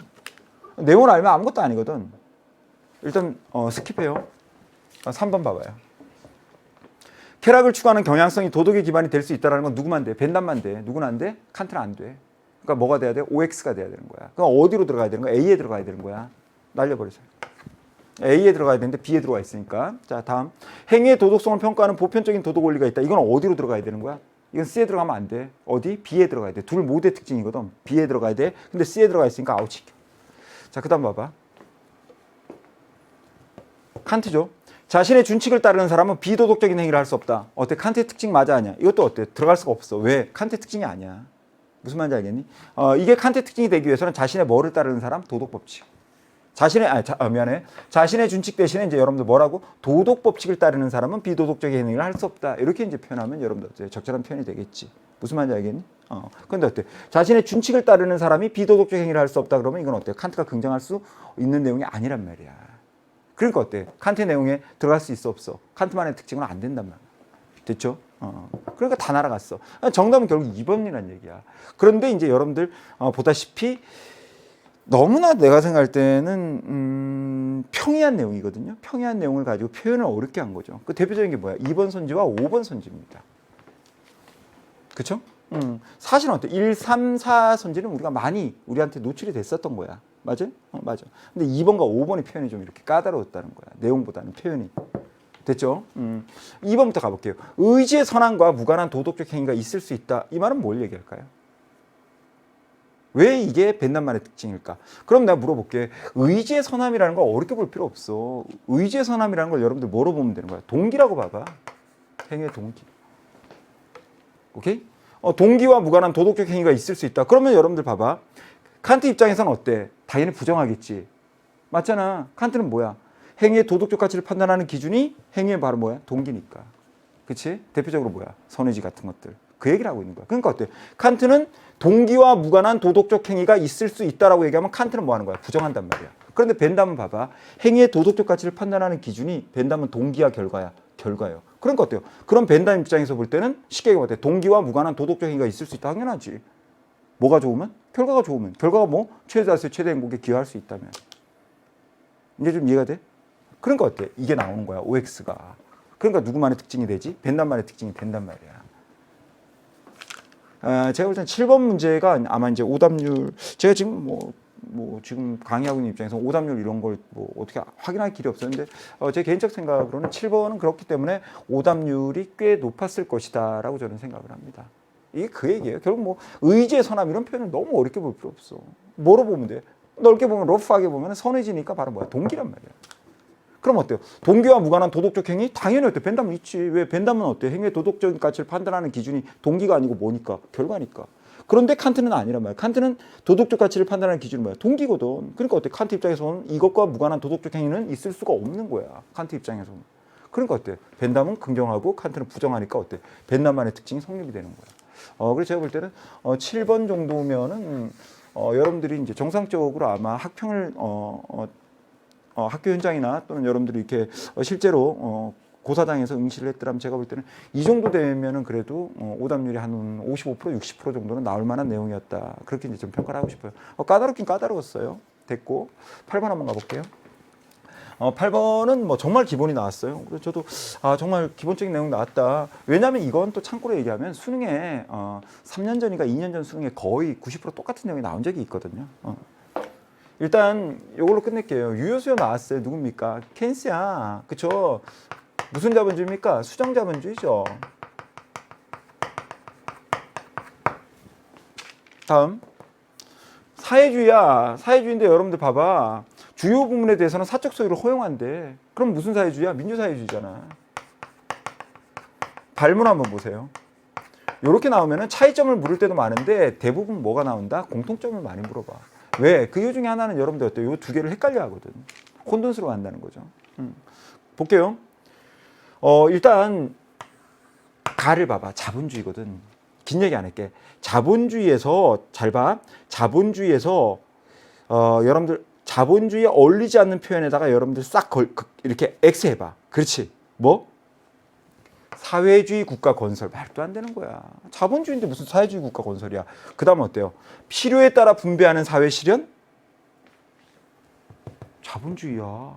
내용을 알면 아무것도 아니거든. 일단 스킵해요. 3번 봐봐요. 쾌락을 추구하는 경향성이 도덕의 기반이 될 수 있다는 건 누구만 돼? 벤담만 돼. 누구는 안 돼? 칸트는 안 돼. 그러니까 뭐가 돼야 돼? OX가 돼야 되는 거야. 그럼 어디로 들어가야 되는 거야? A에 들어가야 되는 거야. 날려버리세요. A에 들어가야 되는데 B에 들어가 있으니까. 자, 다음. 행위의 도덕성을 평가하는 보편적인 도덕 원리가 있다. 이건 어디로 들어가야 되는 거야? 이건 C에 들어가면 안 돼. 어디? B에 들어가야 돼. 둘 모두의 특징이거든. B에 들어가야 돼. 근데 C에 들어가 있으니까 아웃시켜. 자, 그 다음 봐봐. 칸트죠. 자신의 준칙을 따르는 사람은 비도덕적인 행위를 할 수 없다. 어때? 칸트의 특징 맞아 아니야? 이것도 어때? 들어갈 수가 없어. 왜? 칸트의 특징이 아니야. 무슨 말인지 알겠니? 이게 칸트의 특징이 되기 위해서는 자신의 뭐를 따르는 사람? 도덕법칙. 미안해. 자신의 준칙 대신에 이제 여러분들 뭐라고? 도덕 법칙을 따르는 사람은 비도덕적인 행위를 할 수 없다. 이렇게 이제 표현하면 여러분들 적절한 표현이 되겠지. 무슨 말인지 알겠니? 근데 어때? 자신의 준칙을 따르는 사람이 비도덕적 행위를 할 수 없다 그러면 이건 어때? 칸트가 긍정할 수 있는 내용이 아니란 말이야. 그러니까 어때? 칸트의 내용에 들어갈 수 있어 없어? 칸트만의 특징은 안 된단 말이야. 됐죠? 그러니까 다 날아갔어. 정답은 결국 2번이란 얘기야. 그런데 이제 여러분들 보다시피 너무나 내가 생각할 때는 평이한 내용이거든요. 평이한 내용을 가지고 표현을 어렵게 한 거죠. 그 대표적인 게 뭐야? 2번 선지와 5번 선지입니다. 그렇죠? 사실은 어때? 1, 3, 4 선지는 우리가 많이 우리한테 노출이 됐었던 거야. 맞아? 맞아. 근데 2번과 5번의 표현이 좀 이렇게 까다로웠다는 거야. 내용보다는 표현이. 됐죠? 2번부터 가볼게요. 의지의 선함과 무관한 도덕적 행위가 있을 수 있다. 이 말은 뭘 얘기할까요? 왜 이게 벤담만의 특징일까? 그럼 내가 물어볼게. 의지의 선함이라는 걸 어렵게 볼 필요 없어. 의지의 선함이라는 걸 여러분들 뭐로 보면 되는 거야? 동기라고 봐봐. 행위의 동기. 오케이? 동기와 무관한 도덕적 행위가 있을 수 있다. 그러면 여러분들 봐봐. 칸트 입장에서는 어때? 당연히 부정하겠지. 맞잖아. 칸트는 뭐야? 행위의 도덕적 가치를 판단하는 기준이 행위의 바로 뭐야? 동기니까. 그치? 대표적으로 뭐야? 선의지 같은 것들. 그 얘기를 하고 있는 거야. 그러니까 어때? 칸트는 동기와 무관한 도덕적 행위가 있을 수 있다라고 얘기하면 칸트는 뭐 하는 거야? 부정한단 말이야. 그런데 벤담은 봐봐. 행위의 도덕적 가치를 판단하는 기준이 벤담은 동기와 결과야. 결과예요. 그러니까 어때요? 그럼 벤담 입장에서 볼 때는 쉽게 얘기하면 어때? 동기와 무관한 도덕적 행위가 있을 수 있다. 당연하지. 뭐가 좋으면? 결과가 좋으면. 결과가 뭐? 최대 최대 행복에 기여할 수 있다면. 이제 좀 이해가 돼? 그러니까 어때? 이게 나오는 거야. OX가. 그러니까 누구만의 특징이 되지? 벤담만의 특징이 된단 말이야. 제가 볼 때는 7번 문제가 아마 이제 오답률, 제가 지금 지금 강의하고 있는 입장에서 오답률 이런 걸 뭐 어떻게 확인할 길이 없었는데, 제 개인적 생각으로는 7번은 그렇기 때문에 오답률이 꽤 높았을 것이다라고 저는 생각을 합니다. 이게 그 얘기예요. 결국 뭐 의지의 선함 이런 표현을 너무 어렵게 볼 필요 없어. 뭐로 보면 돼? 넓게 보면, 러프하게 보면 선해지니까 바로 뭐야? 동기란 말이야. 그럼 어때요? 동기와 무관한 도덕적 행위? 당연히 어때? 벤담은 있지. 왜? 벤담은 어때? 행위의 도덕적인 가치를 판단하는 기준이 동기가 아니고 뭐니까? 결과니까. 그런데 칸트는 아니란 말이야. 칸트는 도덕적 가치를 판단하는 기준이 뭐야? 동기거든. 그러니까 어때? 칸트 입장에서는 이것과 무관한 도덕적 행위는 있을 수가 없는 거야. 칸트 입장에서는. 그러니까 어때? 벤담은 긍정하고 칸트는 부정하니까 어때? 벤담만의 특징이 성립이 되는 거야. 그래서 제가 볼 때는 7번 정도면은 여러분들이 이제 정상적으로 아마 학평을 학교 현장이나 또는 여러분들이 이렇게 실제로 고사장에서 응시를 했더라면 제가 볼 때는 이 정도 되면은 그래도 오답률이 한 55%, 60% 정도는 나올 만한 내용이었다. 그렇게 이제 좀 평가를 하고 싶어요. 까다롭긴 까다로웠어요. 됐고 8번 한번 가볼게요. 8번은 뭐 정말 기본이 나왔어요. 그래서 저도 정말 기본적인 내용 나왔다. 왜냐하면 이건 또 참고로 얘기하면 수능에 3년 전인가 2년 전 수능에 거의 90% 똑같은 내용이 나온 적이 있거든요. 일단 이걸로 끝낼게요. 유효수요 나왔어요. 누굽니까? 케인스야. 그쵸? 무슨 자본주의입니까? 수정 자본주의죠. 다음 사회주의야. 사회주의인데 여러분들 봐봐. 주요 부분에 대해서는 사적 소유를 허용한대. 그럼 무슨 사회주의야? 민주사회주의잖아. 발문 한번 보세요. 이렇게 나오면 차이점을 물을 때도 많은데 대부분 뭐가 나온다? 공통점을 많이 물어봐. 왜? 그 이유 중에 하나는 여러분들 어때요? 이 두 개를 헷갈려 하거든. 혼돈스러워 한다는 거죠. 볼게요. 일단 가를 봐봐. 자본주의거든. 긴 얘기 안 할게. 자본주의에서 잘 봐. 자본주의에서 여러분들 자본주의에 어울리지 않는 표현에다가 여러분들 싹 이렇게 X 해봐. 그렇지. 뭐? 사회주의 국가 건설. 말도 안 되는 거야. 자본주의인데 무슨 사회주의 국가 건설이야. 그 다음 어때요? 필요에 따라 분배하는 사회 실현? 자본주의야.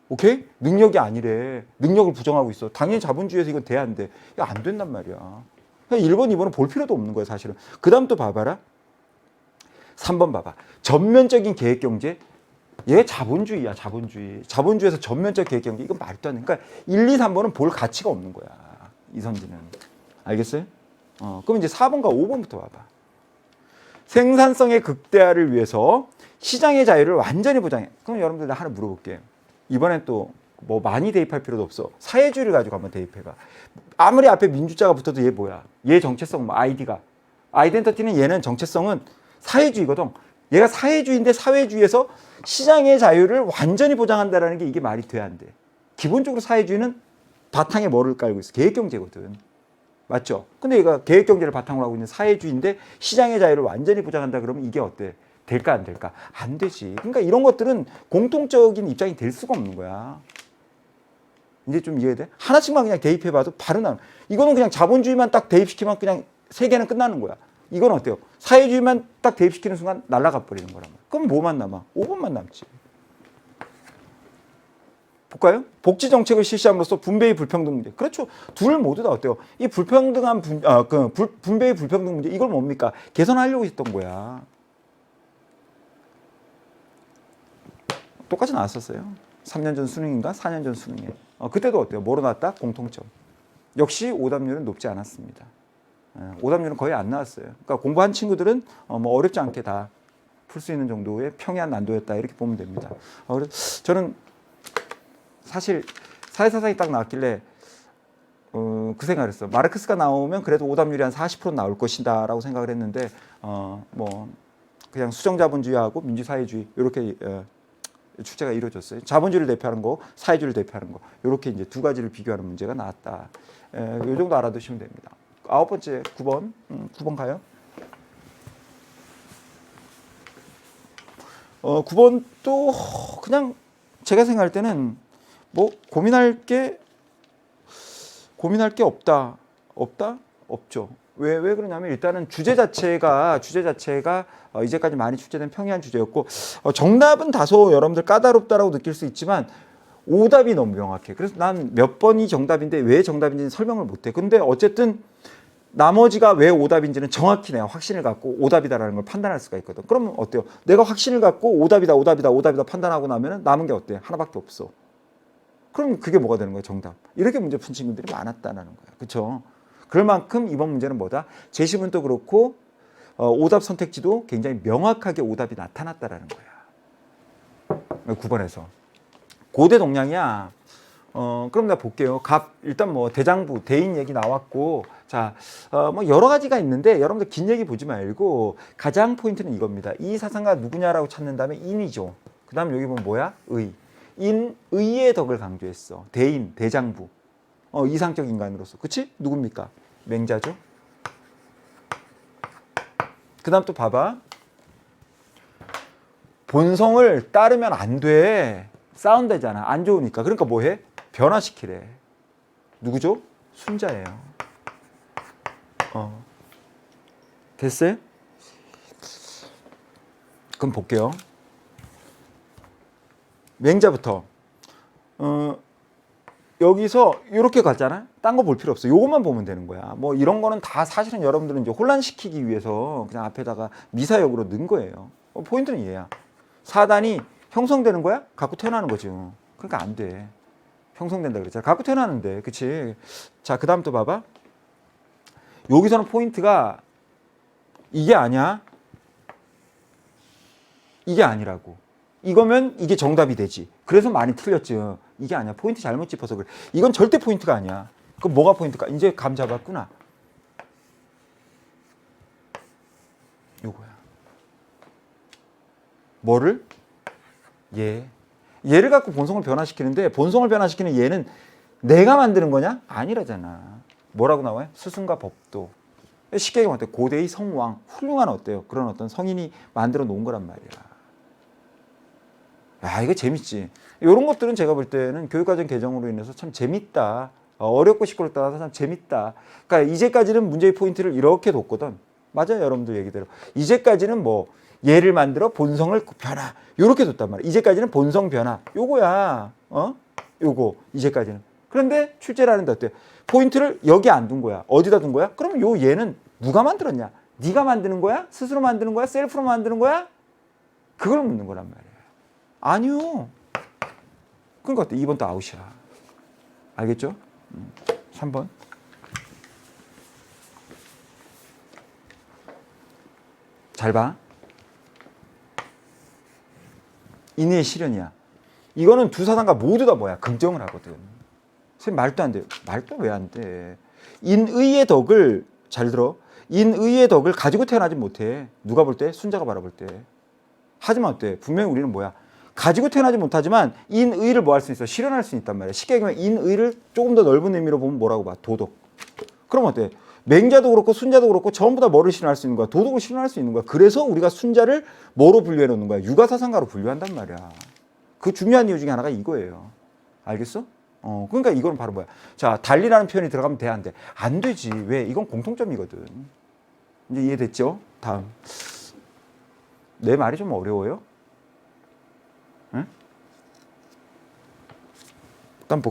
오케이? 능력이 아니래. 능력을 부정하고 있어. 당연히 자본주의에서 이건 돼야 안 돼. 이거 안 된단 말이야. 1번, 2번은 볼 필요도 없는 거야, 사실은. 그 다음 또 봐봐라. 3번 봐봐. 전면적인 계획경제. 얘 자본주의야, 자본주의. 자본주의에서 전면적 계획경제. 이건 말도 안 돼. 그러니까 1, 2, 3번은 볼 가치가 없는 거야. 이 선지는. 알겠어요? 그럼 이제 4번과 5번부터 봐봐. 생산성의 극대화를 위해서 시장의 자유를 완전히 보장해. 그럼 여러분들 나 하나 물어볼게. 이번엔 또 뭐 많이 대입할 필요도 없어. 사회주의를 가지고 한번 대입해봐. 아무리 앞에 민주자가 붙어도 얘 뭐야? 얘 정체성, 뭐 아이디가. 아이덴티티는 얘는 정체성은 사회주의거든. 얘가 사회주의인데 사회주의에서 시장의 자유를 완전히 보장한다는 게 이게 말이 돼야 안 돼. 기본적으로 사회주의는 바탕에 뭐를 깔고 있어? 계획경제거든. 맞죠? 근데 얘가 계획경제를 바탕으로 하고 있는 사회주의인데 시장의 자유를 완전히 보장한다 그러면 이게 어때? 될까 안 될까? 안 되지. 그러니까 이런 것들은 공통적인 입장이 될 수가 없는 거야. 이제 좀 이해돼? 하나씩만 그냥 대입해봐도 바로 나는. 이거는 그냥 자본주의만 딱 대입시키면 그냥 세계는 끝나는 거야. 이건 어때요? 사회주의만 딱 대입시키는 순간 날아가 버리는 거란 말이야. 그럼 뭐만 남아? 5번만 남지. 볼까요? 복지 정책을 실시함으로써 분배의 불평등 문제. 그렇죠. 둘 모두 다 어때요? 이 불평등한 분배의 불평등 문제 이걸 뭡니까? 개선하려고 했던 거야. 똑같이 나왔었어요. 3년 전 수능인가 4년 전 수능에. 그때도 어때요? 뭐로 나왔다? 공통점. 역시 오답률은 높지 않았습니다. 오답률은 거의 안 나왔어요. 그러니까 공부한 친구들은 뭐 어렵지 않게 다 풀 수 있는 정도의 평이한 난도였다 이렇게 보면 됩니다. 그래서 저는 사실 사회사상이 딱 나왔길래 그 생각을 했어. 마르크스가 나오면 그래도 오답률이 한 40% 나올 것이다 라고 생각을 했는데 뭐 그냥 수정자본주의하고 민주사회주의 이렇게 출제가 이루어졌어요. 자본주의를 대표하는 거, 사회주의를 대표하는 거 이렇게 이제 두 가지를 비교하는 문제가 나왔다. 이 정도 알아두시면 됩니다. 9번째 9번 9번 가요. 9번 또 그냥 제가 생각할 때는 뭐 고민할 게 없죠. 왜 그러냐면 일단은 주제 자체가 이제까지 많이 출제된 평이한 주제였고 정답은 다소 여러분들 까다롭다라고 느낄 수 있지만 오답이 너무 명확해. 그래서 난 몇 번이 정답인데 왜 정답인지는 설명을 못해. 근데 어쨌든 나머지가 왜 오답인지는 정확히 내가 확신을 갖고 오답이다라는 걸 판단할 수가 있거든. 그러면 어때요? 내가 확신을 갖고 오답이다 판단하고 나면 남은 게 어때? 하나밖에 없어. 그럼 그게 뭐가 되는 거야? 정답. 이렇게 문제 푼 친구들이 많았다는 거야. 그렇죠? 그럴 만큼 이번 문제는 뭐다? 제시문도 그렇고 오답 선택지도 굉장히 명확하게 오답이 나타났다라는 거야. 9번에서. 고대 동량이야. 그럼 내가 볼게요. 일단 뭐 대장부, 대인 얘기 나왔고, 자, 뭐 여러 가지가 있는데 여러분들 긴 얘기 보지 말고 가장 포인트는 이겁니다. 이 사상가 누구냐라고 찾는 다음에 인이죠. 그 다음 여기 보면 뭐야? 의의 덕을 강조했어. 대인, 대장부. 이상적 인간으로서. 그치? 누굽니까? 맹자죠. 그 다음 또 봐봐. 본성을 따르면 안 돼. 싸운다잖아. 안 좋으니까. 그러니까 뭐 해? 변화시키래. 누구죠? 순자예요. 됐어요? 그럼 볼게요. 맹자부터. 여기서 이렇게 갔잖아. 딴 거 볼 필요 없어. 요것만 보면 되는 거야. 뭐 이런 거는 다 사실은 여러분들은 이제 혼란시키기 위해서 그냥 앞에다가 미사역으로 넣은 거예요. 포인트는 얘야. 사단이 형성되는 거야? 갖고 태어나는 거죠. 그러니까 안 돼. 형성된다 그랬잖아. 갖고 태어나는데. 그치? 자, 그 다음 또 봐봐. 여기서는 포인트가 이게 아니야. 이게 아니라고. 이거면 이게 정답이 되지. 그래서 많이 틀렸죠. 이게 아니야. 포인트 잘못 짚어서 그래. 이건 절대 포인트가 아니야. 그럼 뭐가 포인트가? 이제 감 잡았구나. 요거야. 뭐를? 얘를 갖고 본성을 변화시키는데 본성을 변화시키는 얘는 내가 만드는 거냐? 아니라잖아. 뭐라고 나와요? 스승과 법도. 쉽게 얘기하면 어때요? 고대의 성왕. 훌륭한 어때요? 그런 어떤 성인이 만들어 놓은 거란 말이야. 야, 이거 재밌지. 이런 것들은 제가 볼 때는 교육과정 개정으로 인해서 참 재밌다. 어렵고 쉽고를 따라서 참 재밌다. 그러니까 이제까지는 문제의 포인트를 이렇게 뒀거든. 맞아요, 여러분들 얘기대로. 이제까지는 뭐 얘를 만들어 본성을 변화. 요렇게 뒀단 말이야. 이제까지는 본성 변화. 요거야. 요거. 이제까지는. 그런데 출제를 하는데 어때? 포인트를 여기 안 둔 거야. 어디다 둔 거야? 그러면 요 얘는 누가 만들었냐? 네가 만드는 거야? 스스로 만드는 거야? 셀프로 만드는 거야? 그걸 묻는 거란 말이야. 아니요. 그러니까 어때? 2번 또 아웃이야. 알겠죠? 3번. 잘 봐. 인의 실현이야. 이거는 두 사상가 모두 다 뭐야? 긍정을 하거든. 선생님 말도 안 돼요. 말도 왜 안 돼? 인의의 덕을 잘 들어. 인의의 덕을 가지고 태어나지 못해. 누가 볼 때? 순자가 바라볼 때. 하지만 어때? 분명히 우리는 뭐야? 가지고 태어나지 못하지만 인의를 뭐 할 수 있어? 실현할 수 있단 말이야. 쉽게 얘기하면 인의를 조금 더 넓은 의미로 보면 뭐라고 봐? 도덕. 그럼 어때? 맹자도 그렇고 순자도 그렇고 전부 다 뭐를 실현할 수 있는 거야? 도덕을 실현할 수 있는 거야. 그래서 우리가 순자를 뭐로 분류해 놓는 거야? 육아사상가로 분류한단 말이야. 그 중요한 이유 중에 하나가 이거예요. 알겠어? 그러니까 이거는 바로 뭐야? 자, 달리라는 표현이 들어가면 돼, 안 돼? 안 되지. 왜? 이건 공통점이거든. 이제 이해됐죠? 다음. 내 말이 좀 어려워요? 응? 일단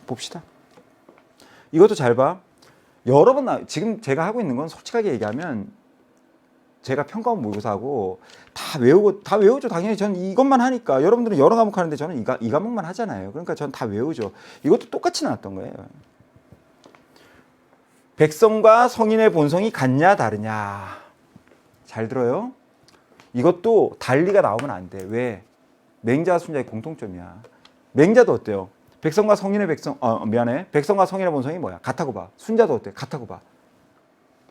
봅시다. 이것도 잘 봐. 여러 번 지금 제가 하고 있는 건 솔직하게 얘기하면 제가 평가원 모의고사하고 다 외우죠. 당연히 저는 이것만 하니까. 여러분들은 여러 과목 하는데 저는 이 과목만 하잖아요. 그러니까 저는 다 외우죠. 이것도 똑같이 나왔던 거예요. 백성과 성인의 본성이 같냐 다르냐. 잘 들어요. 이것도 달리가 나오면 안 돼. 왜? 맹자와 순자의 공통점이야. 맹자도 어때요? 백성과 성인의 백성과 성인의 본성이 뭐야? 같다고 봐. 순자도 어때? 같다고 봐.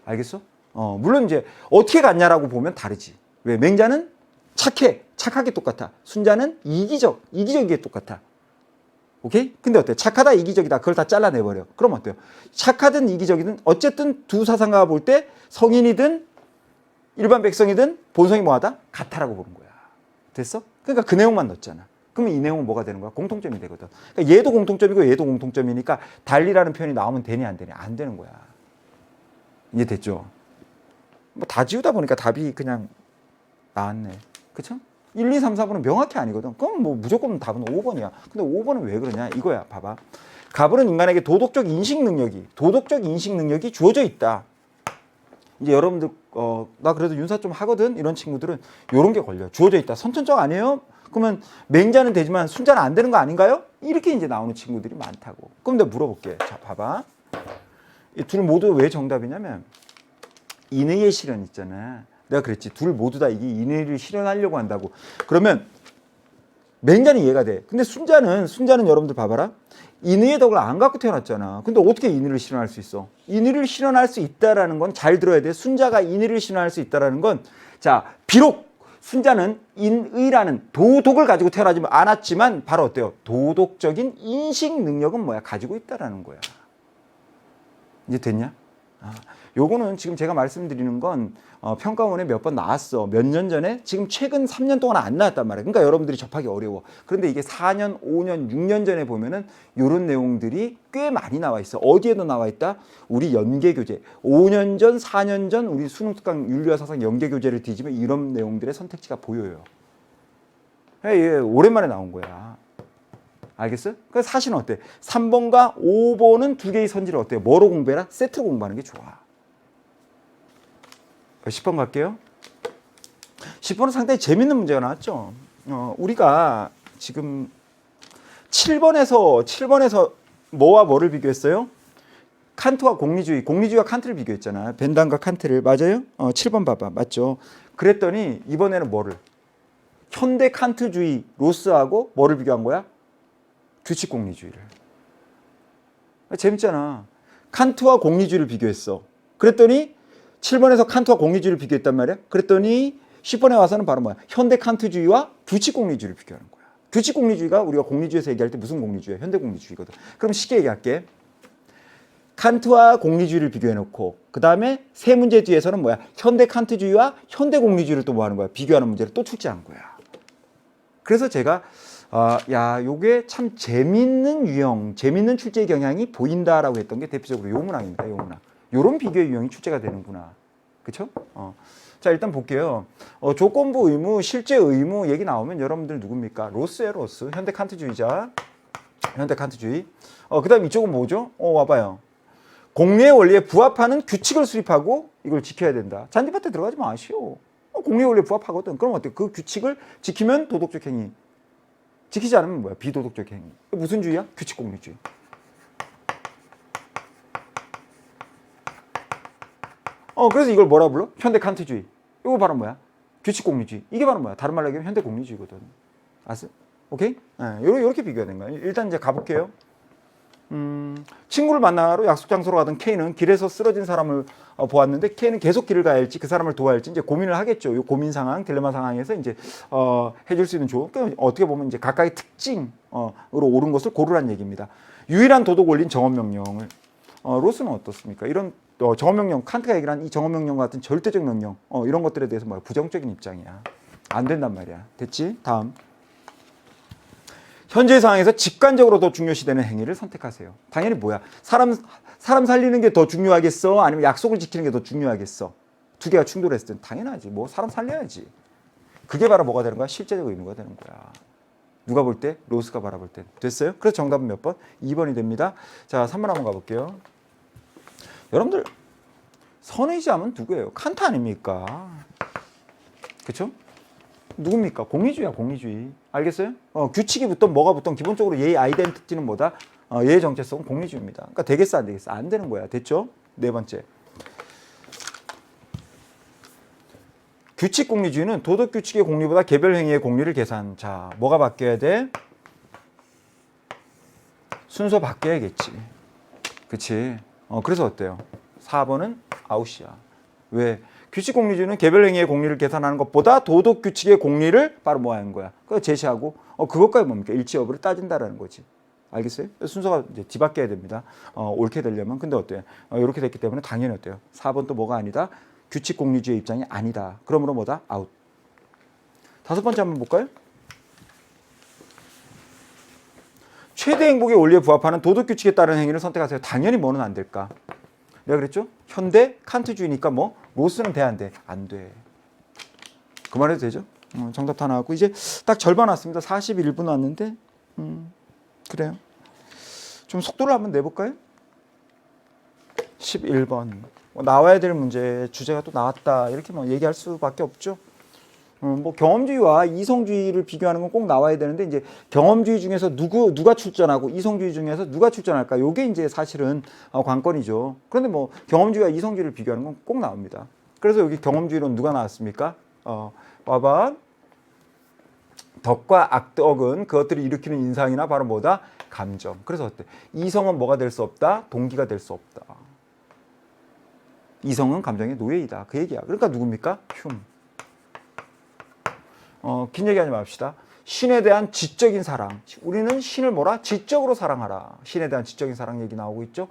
알겠어? 물론 이제 어떻게 같냐라고 보면 다르지. 왜? 맹자는 착하게 똑같아. 순자는 이기적이게 똑같아. 오케이? 근데 어때? 착하다, 이기적이다. 그걸 다 잘라내버려. 그럼 어때요? 착하든 이기적이든 어쨌든 두 사상가가 볼 때 성인이든 일반 백성이든 본성이 뭐하다? 같다라고 보는 거야. 됐어? 그러니까 그 내용만 넣었잖아. 그러면 이 내용은 뭐가 되는 거야? 공통점이 되거든. 그러니까 얘도 공통점이고 얘도 공통점이니까 달리라는 표현이 나오면 되냐 안 되냐? 안 되는 거야. 이해 됐죠? 뭐 다 지우다 보니까 답이 그냥 나왔네. 그쵸? 1, 2, 3, 4번은 명확히 아니거든. 그럼 뭐 무조건 답은 5번이야. 근데 5번은 왜 그러냐? 이거야. 봐봐. 가불은 인간에게 도덕적 인식 능력이 주어져 있다. 이제 여러분들 나 그래도 윤사 좀 하거든 이런 친구들은 이런 게 걸려. 주어져 있다. 선천적 아니에요? 그러면 맹자는 되지만 순자는 안 되는 거 아닌가요? 이렇게 이제 나오는 친구들이 많다고. 그럼 내가 물어볼게. 자, 봐봐. 이 둘 모두 왜 정답이냐면 인의의 실현 있잖아. 내가 그랬지. 둘 모두 다 이게 인의를 실현하려고 한다고. 그러면 맹자는 이해가 돼. 근데 순자는 여러분들 봐봐라. 인의의 덕을 안 갖고 태어났잖아. 근데 어떻게 인의를 실현할 수 있어? 인의를 실현할 수 있다라는 건 잘 들어야 돼. 순자가 인의를 실현할 수 있다라는 건 자, 비록 순자는 인의라는 도덕을 가지고 태어나지 않았지만 바로 어때요? 도덕적인 인식 능력은 뭐야? 가지고 있다라는 거야. 이제 됐냐? 요거는 지금 제가 말씀드리는 건 평가원에 몇 번 나왔어. 몇 년 전에 지금 최근 3년 동안 안 나왔단 말이야. 그러니까 여러분들이 접하기 어려워. 그런데 이게 4년, 5년, 6년 전에 보면은 이런 내용들이 꽤 많이 나와 있어. 어디에도 나와 있다? 우리 연계교재. 5년 전, 4년 전 우리 수능 특강 윤리와 사상 연계교재를 뒤지면 이런 내용들의 선택지가 보여요. 예, 오랜만에 나온 거야. 알겠어요? 그래서 사실은 어때? 3번과 5번은 두 개의 선지를 어때요? 뭐로 공부해라? 세트로 공부하는 게 좋아. 10번 갈게요. 10번은 상당히 재밌는 문제가 나왔죠. 우리가 지금 7번에서 뭐와 뭐를 비교했어요? 칸트와 공리주의와 칸트를 비교했잖아. 벤담과 칸트를. 맞아요? 7번 봐봐. 맞죠? 그랬더니 이번에는 뭐를? 현대 칸트주의 로스하고 뭐를 비교한 거야? 규칙 공리주의를. 재밌잖아. 칸트와 공리주의를 비교했어. 그랬더니 7번에서 칸트와 공리주의를 비교했단 말이야. 그랬더니 10번에 와서는 바로 뭐야? 현대 칸트주의와 규칙 공리주의를 비교하는 거야. 규칙 공리주의가 우리가 공리주의에서 얘기할 때 무슨 공리주의야? 현대 공리주의거든. 그럼 쉽게 얘기할게. 칸트와 공리주의를 비교해놓고 그 다음에 세 문제 뒤에서는 뭐야? 현대 칸트주의와 현대 공리주의를 또 뭐 하는 거야? 비교하는 문제를 또 출제한 거야. 그래서 제가 요게 참 재밌는 유형, 재밌는 출제 경향이 보인다라고 했던 게 대표적으로 요 문항입니다. 요 문항. 요런 비교의 유형이 출제가 되는구나. 그쵸? 자, 일단 볼게요. 조건부 의무, 실제 의무 얘기 나오면 여러분들 누굽니까? 로스예요, 로스. 현대 칸트주의자. 현대 칸트주의. 그 다음 이쪽은 뭐죠? 와봐요. 공리의 원리에 부합하는 규칙을 수립하고 이걸 지켜야 된다. 잔디밭에 들어가지 마시오. 공리의 원리에 부합하거든. 그럼 어때요? 그 규칙을 지키면 도덕적 행위. 지키지 않으면 뭐야? 비도덕적 행위. 무슨 주의야? 규칙 공리주의. 그래서 이걸 뭐라 불러? 현대 칸트주의. 이거 바로 뭐야? 규칙 공리주의. 이게 바로 뭐야? 다른 말로 얘기하면 현대 공리주의거든. 아세요? 오케이? 요렇게 비교가 된 거예요. 일단 이제 가볼게요. 친구를 만나러 약속 장소로 가던 K는 길에서 쓰러진 사람을 보았는데 K는 계속 길을 가야 할지 그 사람을 도와야 할지 이제 고민을 하겠죠. 이 고민 상황, 딜레마 상황에서 이제 해줄 수 있는 조언. 그러니까 어떻게 보면 이제 각각의 특징으로 옳은 것을 고르란 얘기입니다. 유일한 도덕 원리인 정업 명령을 로스는 어떻습니까? 이런 정업 명령, 칸트가 얘기한 이 정업 명령 같은 절대적 명령 이런 것들에 대해서 뭐 부정적인 입장이야. 안 된단 말이야. 됐지? 다음. 현재 상황에서 직관적으로 더 중요시되는 행위를 선택하세요. 당연히 뭐야? 사람 살리는 게 더 중요하겠어? 아니면 약속을 지키는 게 더 중요하겠어? 두 개가 충돌했을 땐 당연하지. 뭐 사람 살려야지. 그게 바로 뭐가 되는 거야? 실제적 의무가 되는 거야. 누가 볼 때? 로스가 바라볼 때. 됐어요? 그래서 정답은 몇 번? 2번이 됩니다. 자, 3번 한번 가볼게요. 여러분들 선의지하면 누구예요? 칸트 아닙니까? 그렇죠? 누굽니까? 공리주의야, 공리주의. 알겠어요? 규칙이 붙던 뭐가 붙던 기본적으로 얘의 아이덴티티는 뭐다? 얘의 정체성은 공리주의입니다. 그러니까 되겠어, 안 되겠어? 안 되는 거야. 됐죠? 네 번째. 규칙 공리주의는 도덕 규칙의 공리보다 개별 행위의 공리를 계산. 자, 뭐가 바뀌어야 돼? 순서 바뀌어야겠지. 그치? 그래서 어때요? 4번은 아웃이야. 왜? 규칙 공리주의는 개별 행위의 공리를 계산하는 것보다 도덕 규칙의 공리를 바로 뭐 하는 거야? 그거 제시하고 그것까지 뭡니까? 일치 여부를 따진다라는 거지. 알겠어요? 순서가 이제 뒤바뀌어야 됩니다. 옳게 되려면. 근데 어때요? 이렇게 됐기 때문에 당연히 어때요? 4번 또 뭐가 아니다? 규칙 공리주의 입장이 아니다. 그러므로 뭐다? 아웃. 다섯 번째 한번 볼까요? 최대 행복의 원리에 부합하는 도덕 규칙에 따른 행위를 선택하세요. 당연히 뭐는 안 될까? 내가 그랬죠? 현대 칸트주의니까 뭐 로스는 돼 안 돼? 안 돼. 그 말해도 되죠? 정답 다 나왔고 이제 딱 절반 왔습니다. 41분 왔는데 그래요. 좀 속도를 한번 내볼까요? 11번 나와야 될 문제 주제가 또 나왔다 이렇게 뭐 얘기할 수밖에 없죠. 뭐 경험주의와 이성주의를 비교하는 건 꼭 나와야 되는데 이제 경험주의 중에서 누가 출전하고 이성주의 중에서 누가 출전할까? 요게 이제 사실은 관건이죠. 그런데 뭐 경험주의와 이성주의를 비교하는 건 꼭 나옵니다. 그래서 여기 경험주의론 누가 나왔습니까? 봐봐. 덕과 악덕은 그것들이 일으키는 인상이나 바로 뭐다? 감정. 그래서 어때? 이성은 뭐가 될 수 없다? 동기가 될 수 없다. 이성은 감정의 노예이다. 그 얘기야. 그러니까 누굽니까? 흉. 긴 얘기하지 맙시다. 신에 대한 지적인 사랑. 우리는 신을 뭐라? 지적으로 사랑하라. 신에 대한 지적인 사랑 얘기 나오고 있죠.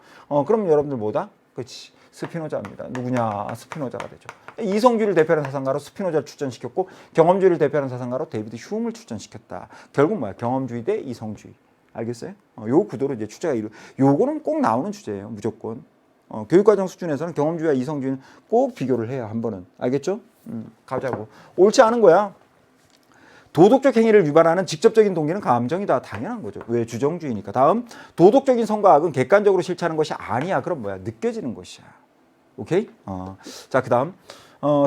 그럼 여러분들 뭐다? 그렇지. 스피노자입니다. 누구냐? 스피노자가 되죠. 이성주의를 대표하는 사상가로 스피노자를 출전시켰고 경험주의를 대표하는 사상가로 데이비드 휴음을 출전시켰다. 결국 뭐야? 경험주의 대 이성주의. 알겠어요? 요 구도로 이제 주제가 요거는 꼭 나오는 주제예요. 무조건. 교육과정 수준에서는 경험주의와 이성주의는 꼭 비교를 해야 한 번은. 알겠죠? 가자고. 옳지 않은 거야. 도덕적 행위를 유발하는 직접적인 동기는 감정이다. 당연한 거죠. 왜? 주정주의니까. 다음, 도덕적인 선과 악은 객관적으로 실체하는 것이 아니야. 그럼 뭐야? 느껴지는 것이야. 오케이? 자, 그 다음,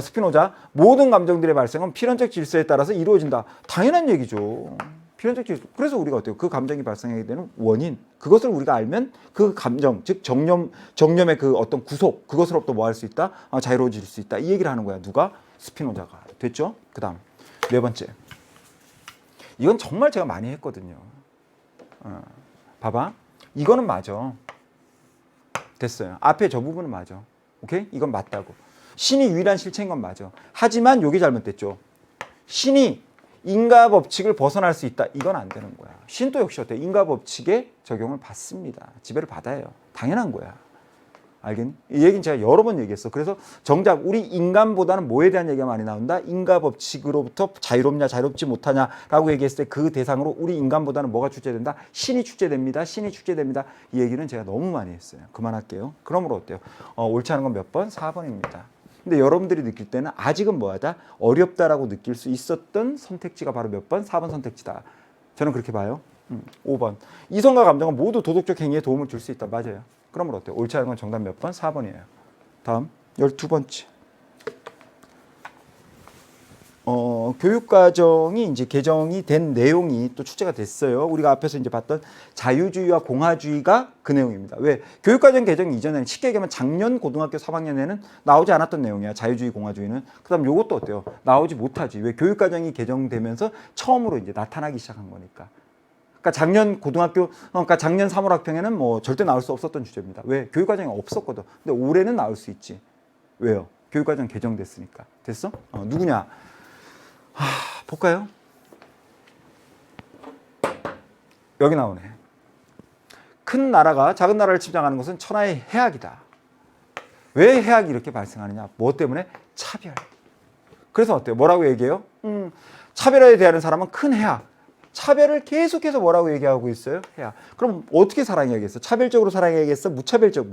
스피노자. 모든 감정들의 발생은 필연적 질서에 따라서 이루어진다. 당연한 얘기죠. 필연적 질서. 그래서 우리가 어때요? 그 감정이 발생하게 되는 원인. 그것을 우리가 알면 그 감정, 즉 정념의 그 어떤 구속, 그것으로부터 뭐 할 수 있다? 자유로워질 수 있다. 이 얘기를 하는 거야. 누가? 스피노자가. 됐죠? 그 다음, 네 번째. 이건 정말 제가 많이 했거든요. 봐봐. 이거는 맞아. 됐어요. 앞에 저 부분은 맞아. 오케이? 이건 맞다고. 신이 유일한 실체인 건 맞아. 하지만 이게 잘못됐죠. 신이 인과 법칙을 벗어날 수 있다. 이건 안 되는 거야. 신도 역시 어때? 인과 법칙에 적용을 받습니다. 지배를 받아요. 당연한 거야. 알겠니? 이 얘기는 제가 여러 번 얘기했어. 그래서 정작 우리 인간보다는 뭐에 대한 얘기가 많이 나온다? 인과 법칙으로부터 자유롭냐 자유롭지 못하냐라고 얘기했을 때 그 대상으로 우리 인간보다는 뭐가 출제된다? 신이 출제됩니다. 신이 출제됩니다. 이 얘기는 제가 너무 많이 했어요. 그만할게요. 그러므로 어때요? 옳지 않은 건 몇 번? 4번입니다. 근데 여러분들이 느낄 때는 아직은 뭐하다? 어렵다라고 느낄 수 있었던 선택지가 바로 몇 번? 4번 선택지다. 저는 그렇게 봐요. 5번. 이성과 감정은 모두 도덕적 행위에 도움을 줄 수 있다. 맞아요. 그러면 어때요? 옳지 않은 건 정답 몇 번? 4번이에요. 다음 12번째. 교육과정이 이제 개정이 된 내용이 또 출제가 됐어요. 우리가 앞에서 이제 봤던 자유주의와 공화주의가 그 내용입니다. 왜? 교육과정 개정 이전에는 쉽게 얘기하면 작년 고등학교 3학년에는 나오지 않았던 내용이야. 자유주의, 공화주의는. 그 다음 요것도 어때요? 나오지 못하지. 왜? 교육과정이 개정되면서 처음으로 이제 나타나기 시작한 거니까. 그러니까 작년 고등학교, 그러니까 작년 3월 학평에는 뭐 절대 나올 수 없었던 주제입니다. 왜? 교육과정이 없었거든. 근데 올해는 나올 수 있지. 왜요? 교육과정 개정됐으니까. 됐어? 누구냐? 볼까요? 여기 나오네. 큰 나라가 작은 나라를 침략하는 것은 천하의 해악이다. 왜 해악이 이렇게 발생하느냐? 뭐 때문에? 차별. 그래서 어때요? 뭐라고 얘기해요? 차별에 대한 사람은 큰 해악. 차별을 계속해서 뭐라고 얘기하고 있어요? 해악. 그럼 어떻게 사랑해야겠어? 차별적으로 사랑해야겠어? 무차별적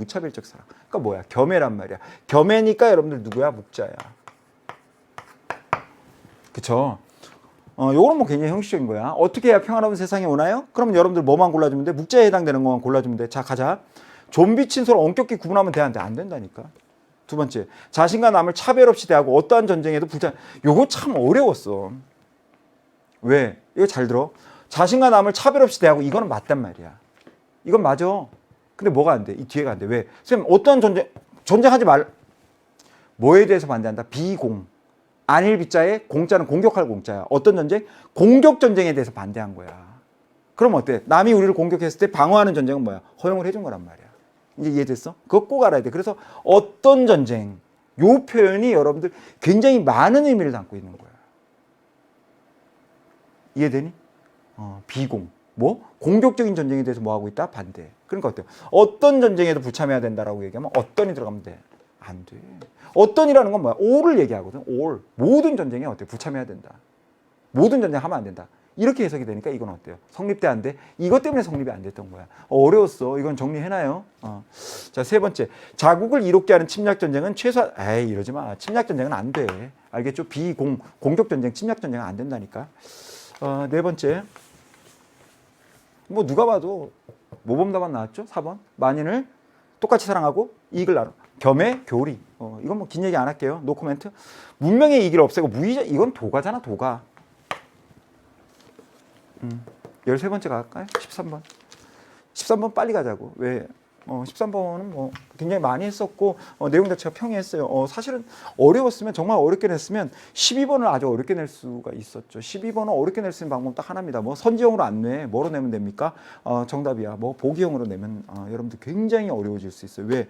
사랑. 그러니까 뭐야? 겸해란 말이야. 겸해니까 여러분들 누구야? 묵자야. 그쵸? 요거는 뭐 굉장히 형식적인 거야. 어떻게 해야 평화로운 세상이 오나요? 그럼 여러분들 뭐만 골라주면 돼? 묵자에 해당되는 것만 골라주면 돼. 자, 가자. 좀비 친서로 엄격히 구분하면 돼, 안 돼? 안 된다니까. 두 번째, 자신과 남을 차별 없이 대하고 어떠한 전쟁에도 요거 참 어려웠어. 왜? 이거 잘 들어. 자신과 남을 차별 없이 대하고 이거는 맞단 말이야. 이건 맞아. 근데 뭐가 안 돼? 이 뒤에가 안 돼. 왜? 선생님, 어떠한 전쟁하지 말. 뭐에 대해서 반대한다? 비공. 안일 비자에 공자는 공격할 공자야. 어떤 전쟁? 공격 전쟁에 대해서 반대한 거야. 그럼 어때? 남이 우리를 공격했을 때 방어하는 전쟁은 뭐야? 허용을 해준 거란 말이야. 이제 이해됐어? 그거 꼭 알아야 돼. 그래서 어떤 전쟁, 요 표현이 여러분들 굉장히 많은 의미를 담고 있는 거야. 이해되니? 비공. 뭐? 공격적인 전쟁에 대해서 뭐 하고 있다? 반대. 그러니까 어때요? 어떤 전쟁에도 불참해야 된다라고 얘기하면 어떤이 들어가면 돼? 안 돼. 어떤이라는 건 뭐야? all을 얘기하거든. all. 모든 전쟁에 어때? 불참해야 된다. 모든 전쟁 하면 안 된다. 이렇게 해석이 되니까 이건 어때요? 성립돼 안 돼? 이것 때문에 성립이 안 됐던 거야. 어려웠어. 이건 정리해놔요. 자, 세 번째. 자국을 이롭게 하는 침략 전쟁은 최소한 이러지 마. 침략 전쟁은 안 돼. 알겠죠? 공격 전쟁, 침략 전쟁은 안 된다니까. 네 번째. 뭐 누가 봐도 모범답안 나왔죠? 4번. 만인을 똑같이 사랑하고 이익을 나눠. 겸해 교리. 이건 뭐 긴 얘기 안 할게요. 노 코멘트. 문명의 이익을 없애고 무의자. 이건 도가잖아, 도가. 13번째 갈까요? 13번. 13번 빨리 가자고. 왜? 13번은 뭐 굉장히 많이 했었고 내용 자체가 평이했어요. 사실은 어려웠으면 정말 어렵게 냈으면 12번을 아주 어렵게 낼 수가 있었죠. 12번은 어렵게 낼 수 있는 방법 딱 하나입니다. 뭐 선지형으로 안 내. 뭐로 내면 됩니까? 정답이야. 뭐 보기형으로 내면 여러분들 굉장히 어려워질 수 있어요. 왜?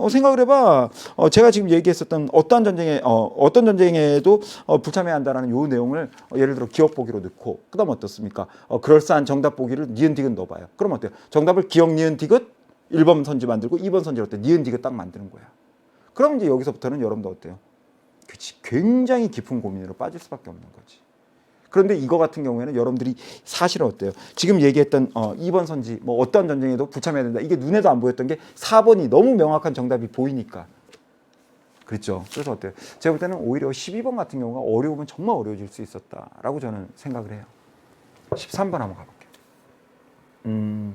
생각을 해봐. 제가 지금 얘기했었던 어떤 전쟁에도 불참해야 한다라는 요 내용을 예를 들어 기억 보기로 넣고 그다음 어떻습니까? 그럴싸한 정답 보기를 니은 디귿 넣어봐요. 그럼 어때요? 정답을 기억 니은 디귿 1번 선지 만들고 2번 선지를 어때? 니은 디귿 딱 만드는 거야. 그럼 이제 여기서부터는 여러분들 어때요? 그치, 굉장히 깊은 고민으로 빠질 수밖에 없는 거지. 그런데 이거 같은 경우에는 여러분들이 사실은 어때요? 지금 얘기했던 2번 선지 뭐 어떤 전쟁에도 불참해야 된다. 이게 눈에도 안 보였던 게 4번이 너무 명확한 정답이 보이니까. 그렇죠. 그래서 어때요? 제가 볼 때는 오히려 12번 같은 경우가 어려우면 정말 어려워질 수 있었다라고 저는 생각을 해요. 13번 한번 가볼게요.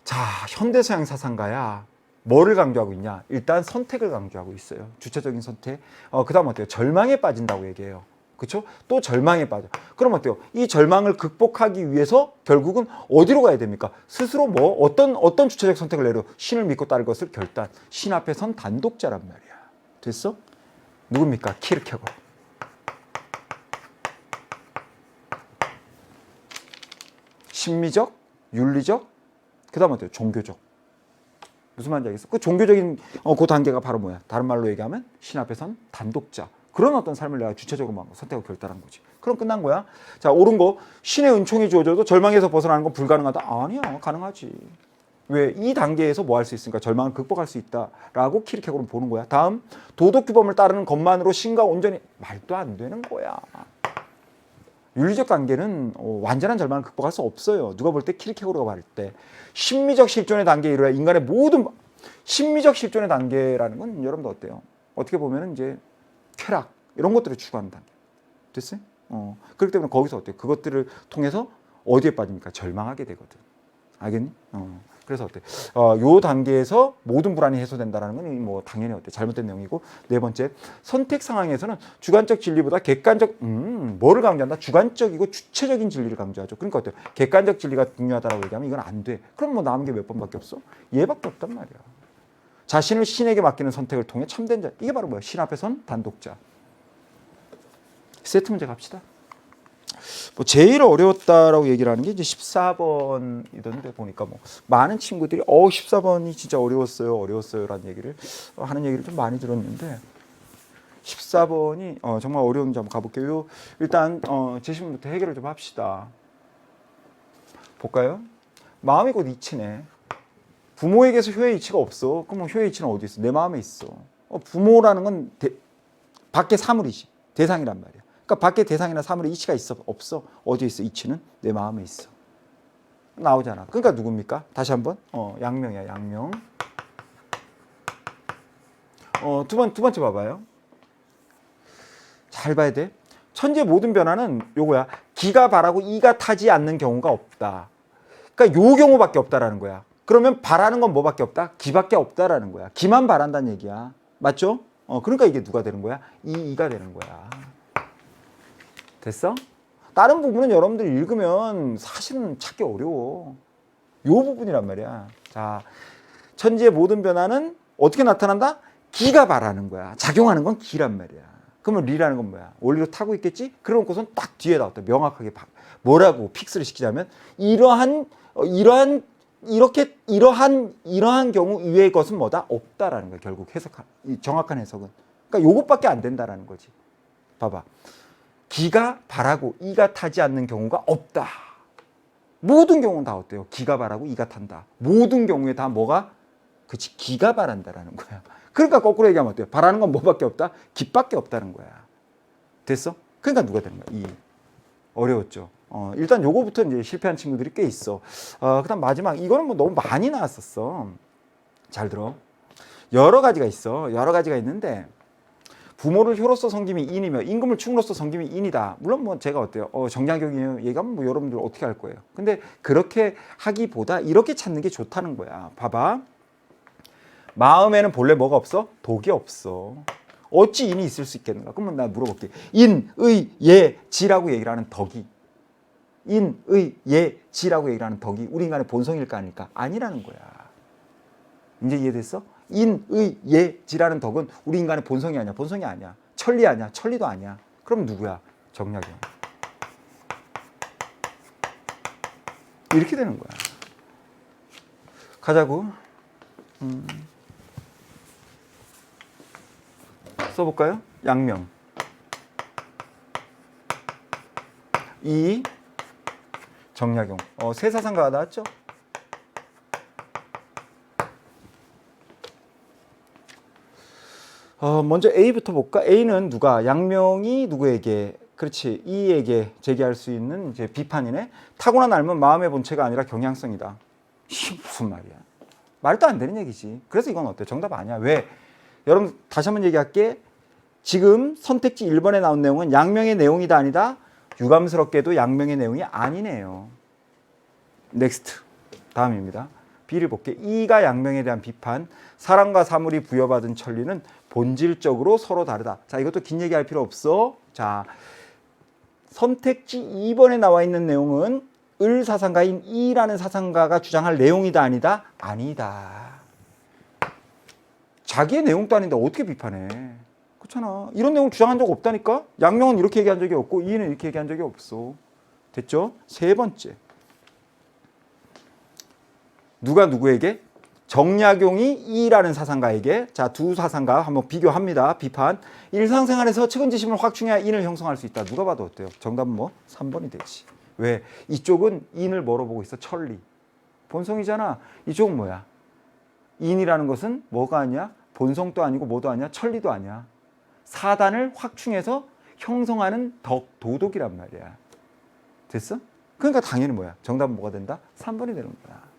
자, 현대서양 사상가야 뭐를 강조하고 있냐? 일단 선택을 강조하고 있어요. 주체적인 선택. 그 다음 어때요? 절망에 빠진다고 얘기해요. 그렇죠? 또 절망에 빠져. 그럼 어때요? 이 절망을 극복하기 위해서 결국은 어디로 가야 됩니까? 스스로 뭐 어떤 주체적 선택을 내려 신을 믿고 따를 것을 결단. 신 앞에 선 단독자란 말이야. 됐어? 누굽니까? 키르케고르. 심리적, 윤리적, 그 다음 어때요? 종교적. 무슨 말인지 알겠어? 그 종교적인 그 단계가 바로 뭐야? 다른 말로 얘기하면 신 앞에 선 단독자. 그런 어떤 삶을 내가 주체적으로 선택하고 결단한 거지. 그럼 끝난 거야. 자, 옳은 거. 신의 은총이 주어져도 절망에서 벗어나는 건 불가능하다? 아니야. 가능하지. 왜? 이 단계에서 뭐 할 수 있으니까 절망을 극복할 수 있다라고 키르케고르는 보는 거야. 다음. 도덕규범을 따르는 것만으로 신과 온전히 말도 안 되는 거야. 윤리적 단계는 완전한 절망을 극복할 수 없어요. 누가 볼 때 키르케고르가 말할 때 심미적 실존의 단계에 이르러 인간의 모든 심미적 실존의 단계라는 건 여러분들 어때요? 어떻게 보면 이제 쾌락 이런 것들을 추구하는 단계. 됐어요? 그렇기 때문에 거기서 어때요? 그것들을 통해서 어디에 빠집니까? 절망하게 되거든. 알겠니? 그래서 어때? 요 단계에서 모든 불안이 해소된다는 건 뭐 당연히 어때? 잘못된 내용이고. 네 번째, 선택 상황에서는 주관적 진리보다 객관적 뭐를 강조한다? 주관적이고 주체적인 진리를 강조하죠. 그러니까 어때요? 객관적 진리가 중요하다고 얘기하면 이건 안 돼. 그럼 뭐 남은 게 몇 번밖에 없어? 얘밖에 없단 말이야. 자신을 신에게 맡기는 선택을 통해 참된 자. 이게 바로 뭐야? 신 앞에 선 단독자. 세트 문제 갑시다. 뭐 제일 어려웠다라고 얘기를 하는 게 이제 14번이던데 보니까 뭐 많은 친구들이 14번이 진짜 어려웠어요라는 얘기를 하는 얘기를 좀 많이 들었는데 14번이 정말 어려운지 한번 가볼게요. 일단 제시문부터 해결을 좀 합시다. 볼까요? 마음이 곧 이치네. 부모에게서 효의 이치가 없어. 그럼 효의 이치는 어디 있어? 내 마음에 있어. 부모라는 건 밖에 사물이지. 대상이란 말이야. 그러니까 밖에 대상이나 사물에 이치가 있어? 없어. 어디에 있어? 이치는 내 마음에 있어. 나오잖아. 그러니까 누굽니까? 다시 한번. 양명이야. 양명. 두 번째 봐봐요. 잘 봐야 돼. 천지의 모든 변화는 요거야. 기가 바라고 이가 타지 않는 경우가 없다. 그러니까 요 경우밖에 없다라는 거야. 그러면 바라는 건 뭐밖에 없다? 기밖에 없다라는 거야. 기만 바란다는 얘기야. 맞죠? 그러니까 이게 누가 되는 거야? 이가 되는 거야. 됐어? 다른 부분은 여러분들이 읽으면 사실은 찾기 어려워. 요 부분이란 말이야. 자, 천지의 모든 변화는 어떻게 나타난다? 기가 바라는 거야. 작용하는 건 기란 말이야. 그러면 리라는 건 뭐야? 원리로 타고 있겠지? 그러고선 딱 뒤에 나왔다. 명확하게 뭐라고 픽스를 시키자면 이러한 경우 이외의 것은 뭐다? 없다라는 거야. 결국 정확한 해석은. 그러니까 요것밖에 안 된다라는 거지. 봐봐. 기가 바라고 이가 타지 않는 경우가 없다. 모든 경우는 다 어때요? 기가 바라고 이가 탄다. 모든 경우에 다 뭐가? 그치, 기가 바란다라는 거야. 그러니까 거꾸로 얘기하면 어때요? 바라는 건 뭐밖에 없다? 기밖에 없다는 거야. 됐어? 그러니까 누가 되는 거야? 어려웠죠. 일단 요거부터 이제 실패한 친구들이 꽤 있어. 그다음 마지막 이거는 뭐 너무 많이 나왔었어. 잘 들어. 여러 가지가 있어. 여러 가지가 있는데 부모를 효로서 섬김이 인이며 임금을 충으로서 섬김이 인이다. 물론 뭐 제가 어때요? 정약용이에요. 얘기하면 뭐 여러분들 어떻게 할 거예요? 근데 그렇게 하기보다 이렇게 찾는 게 좋다는 거야. 봐봐. 마음에는 본래 뭐가 없어? 독이 없어. 어찌 인이 있을 수 있겠는가? 그러면 나 물어볼게. 인, 의, 예, 지라고 얘기를 하는 덕이. 인, 의, 예, 지라고 얘기를 하는 덕이 우리 인간의 본성일까 아닐까? 아니라는 거야. 이제 이해됐어? 인, 의, 예, 지라는 덕은 우리 인간의 본성이 아니야. 본성이 아니야. 천리 아니야. 천리도 아니야. 그럼 누구야? 정약용. 이렇게 되는 거야. 가자고. 써볼까요? 양명. 이 정약용. 세 사상가가 나왔죠? 먼저 A부터 볼까? A는 누가? 양명이 누구에게? 그렇지. E에게 제기할 수 있는 이제 비판이네. 타고난 삶은 마음의 본체가 아니라 경향성이다. 이게 무슨 말이야? 말도 안 되는 얘기지. 그래서 이건 어때? 정답 아니야. 왜? 여러분 다시 한번 얘기할게. 지금 선택지 1번에 나온 내용은 양명의 내용이다 아니다? 유감스럽게도 양명의 내용이 아니네요. 넥스트. 다음입니다. B를 볼게. E가 양명에 대한 비판. 사람과 사물이 부여받은 천리는 본질적으로 서로 다르다. 자, 이것도 긴 얘기할 필요 없어. 자, 선택지 2번에 나와 있는 내용은 을 사상가인 E라는 사상가가 주장할 내용이다 아니다? 아니다. 자기의 내용도 아닌데 어떻게 비판해? 그렇잖아. 이런 내용을 주장한 적 없다니까? 양명은 이렇게 얘기한 적이 없고 E는 이렇게 얘기한 적이 없어. 됐죠? 세 번째. 누가 누구에게? 정약용이 E라는 사상가에게. 자, 두 사상가 한번 비교합니다. 비판. 일상생활에서 측은지심을 확충해야 인을 형성할 수 있다. 누가 봐도 어때요? 정답은 뭐? 3번이 되지. 왜? 이쪽은 인을 뭐로 보고 있어? 천리. 본성이잖아. 이쪽은 뭐야? 인이라는 것은 뭐가 아니야? 본성도 아니고 뭐도 아니야? 천리도 아니야. 사단을 확충해서 형성하는 도덕이란 말이야. 됐어? 그러니까 당연히 뭐야? 정답은 뭐가 된다? 3번이 되는 거야.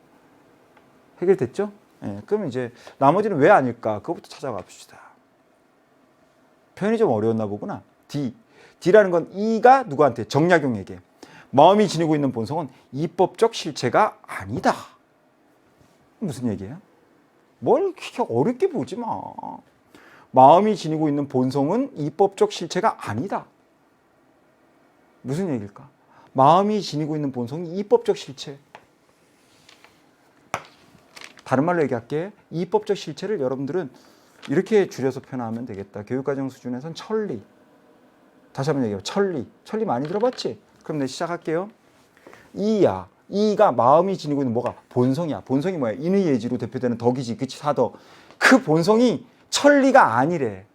해결됐죠? 네, 그럼 이제 나머지는 왜 아닐까? 그것부터 찾아가 봅시다. 표현이 좀 어려웠나 보구나. D. D라는 건 E가 누구한테? 정약용에게. 마음이 지니고 있는 본성은 이법적 실체가 아니다. 무슨 얘기예요? 뭘 이렇게 어렵게 보지 마. 마음이 지니고 있는 본성은 이법적 실체가 아니다. 무슨 얘기일까? 마음이 지니고 있는 본성이 이법적 실체. 다른 말로 얘기할게. 이법적 실체를 여러분들은 이렇게 줄여서 표현하면 되겠다. 교육과정 수준에선 천리. 다시 한번 얘기해요. 천리. 천리 많이 들어봤지? 그럼 그럼 내 시작할게요. 이야. 이가 마음이 지니고 있는 뭐가? 본성이야. 본성이 뭐야? 인의 예지로 대표되는 덕이지. 그치? 사덕. 그 본성이 천리가 아니래.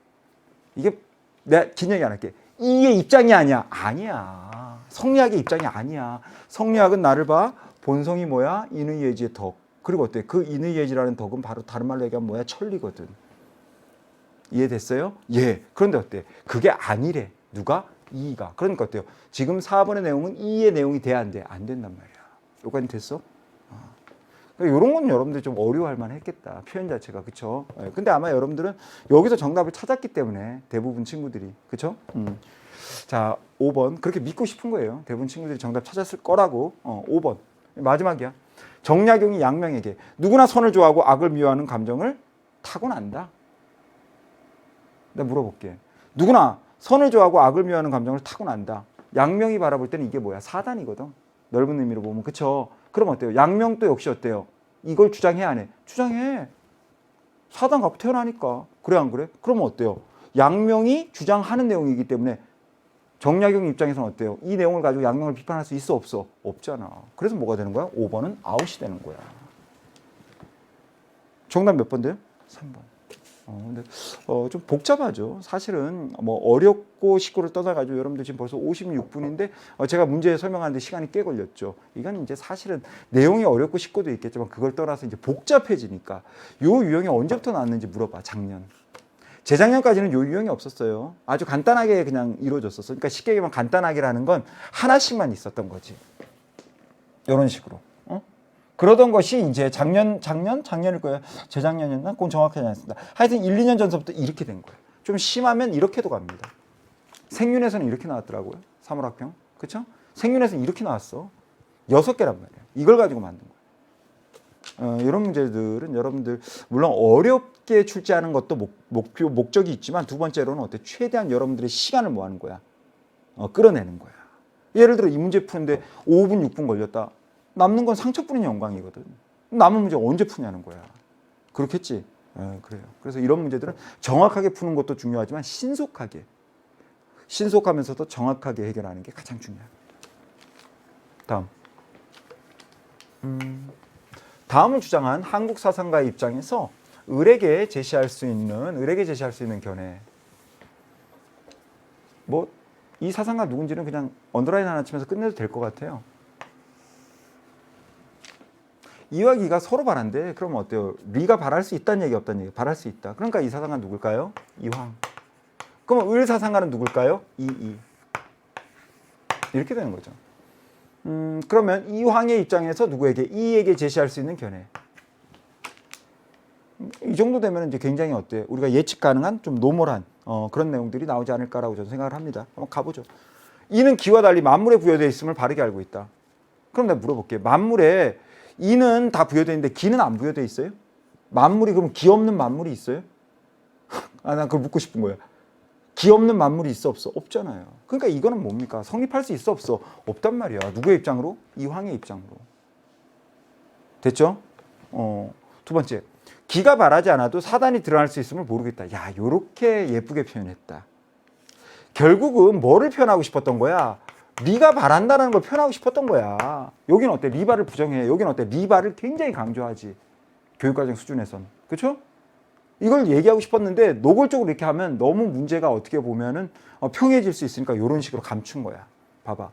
이게 내가 긴 얘기 안 할게. 이의 입장이 아니야. 아니야. 성리학의 입장이 아니야. 성리학은 나를 봐. 본성이 뭐야? 인의 예지의 덕. 그리고 어때? 그 인의 예지라는 덕은 바로 다른 말로 얘기하면 뭐야? 천리거든. 이해됐어요? 예. 그런데 어때? 그게 아니래. 누가? 이가. 그러니까 어때요? 지금 4번의 내용은 이의 내용이 돼야 안 돼? 안 된단 말이야. 여기까지 됐어? 그러니까 이런 건 여러분들이 좀 어려워할 만 했겠다. 표현 자체가. 그쵸? 예. 근데 아마 여러분들은 여기서 정답을 찾았기 때문에 대부분 친구들이. 그쵸? 자, 5번. 그렇게 믿고 싶은 거예요. 대부분 친구들이 정답 찾았을 거라고. 5번. 마지막이야. 정약용이 양명에게 누구나 선을 좋아하고 악을 미워하는 감정을 타고난다. 내가 물어볼게. 누구나 선을 좋아하고 악을 미워하는 감정을 타고난다. 양명이 바라볼 때는 이게 뭐야? 사단이거든. 넓은 의미로 보면. 그쵸? 그럼 어때요? 양명도 역시 어때요? 이걸 주장해 안 해? 주장해. 사단 갖고 태어나니까. 그래 안 그래? 그러면 어때요? 양명이 주장하는 내용이기 때문에 정약용 입장에서는 어때요? 이 내용을 가지고 양명을 비판할 수 있어 없어? 없잖아. 그래서 뭐가 되는 거야? 5번은 아웃이 되는 거야. 정답 몇 번 돼요? 3번. 근데 좀 복잡하죠. 사실은 뭐 어렵고 쉽고를 떠나가지고 여러분들 지금 벌써 56분인데 제가 문제 설명하는데 시간이 꽤 걸렸죠. 이건 이제 사실은 내용이 어렵고 쉽고도 있겠지만 그걸 떠나서 이제 복잡해지니까 요 유형이 언제부터 나왔는지 물어봐. 작년. 재작년까지는 요 유형이 없었어요. 아주 간단하게 그냥 이루어졌었어. 그러니까 쉽게 얘기하면 간단하게라는 건 하나씩만 있었던 거지. 이런 식으로. 그러던 것이 이제 작년일 거예요. 재작년이었나? 그건 정확하지 않습니다. 하여튼 1, 2년 전서부터 이렇게 된 거예요. 좀 심하면 이렇게도 갑니다. 생윤에서는 이렇게 나왔더라고요. 사물학평. 그쵸? 생윤에서는 이렇게 나왔어. 6개란 말이에요. 이걸 가지고 만든 거예요. 이런 문제들은 여러분들 물론 어렵게 출제하는 것도 목적이 있지만 두 번째로는 어때? 최대한 여러분들의 시간을 뭐 하는 거야? 끌어내는 거야. 예를 들어 이 문제 푸는데 5분, 6분 걸렸다. 남는 건 상처뿐인 영광이거든. 남은 문제 언제 푸냐는 거야. 그렇겠지? 그래요. 그래서 이런 문제들은 정확하게 푸는 것도 중요하지만 신속하면서도 정확하게 해결하는 게 가장 중요합니다. 다음. 다음을 주장한 한국 사상가의 입장에서 을에게 제시할 수 있는 견해. 뭐 이 사상가 누군지는 그냥 언더라인 하나 치면서 끝내도 될 것 같아요. 이와 기가 서로 바란데 그러면 어때요? 리가 바랄 수 있다는 얘기 없다는 얘기? 바랄 수 있다. 그러니까 이 사상가는 누굴까요? 이황. 그러면 을 사상가는 누굴까요? 이이. 이렇게 되는 거죠. 그러면 이황의 입장에서 누구에게? 이에게 제시할 수 있는 견해. 이 정도 되면 이제 굉장히 어때요? 우리가 예측 가능한 좀 노멀한 그런 내용들이 나오지 않을까라고 저는 생각을 합니다. 한번 가보죠. 이는 기와 달리 만물에 부여되어 있음을 바르게 알고 있다. 그럼 내가 물어볼게요. 만물에 이는 다 부여되어 있는데 기는 안 부여되어 있어요? 만물이 그럼 기 없는 만물이 있어요? 난 그걸 묻고 싶은 거야. 기 없는 만물이 있어 없어? 없잖아요. 그러니까 이거는 뭡니까? 성립할 수 있어 없어? 없단 말이야. 누구의 입장으로? 이황의 입장으로. 됐죠? 두 번째. 기가 바라지 않아도 사단이 드러날 수 있음을 모르겠다. 야, 요렇게 예쁘게 표현했다. 결국은 뭐를 표현하고 싶었던 거야? 리가 바란다는 걸 표현하고 싶었던 거야. 여기는 어때? 리바를 부정해. 여기는 어때? 리바를 굉장히 강조하지. 교육과정 수준에선. 그렇죠? 이걸 얘기하고 싶었는데 노골적으로 이렇게 하면 너무 문제가 어떻게 보면은 평이해질 수 있으니까 이런 식으로 감춘 거야. 봐봐.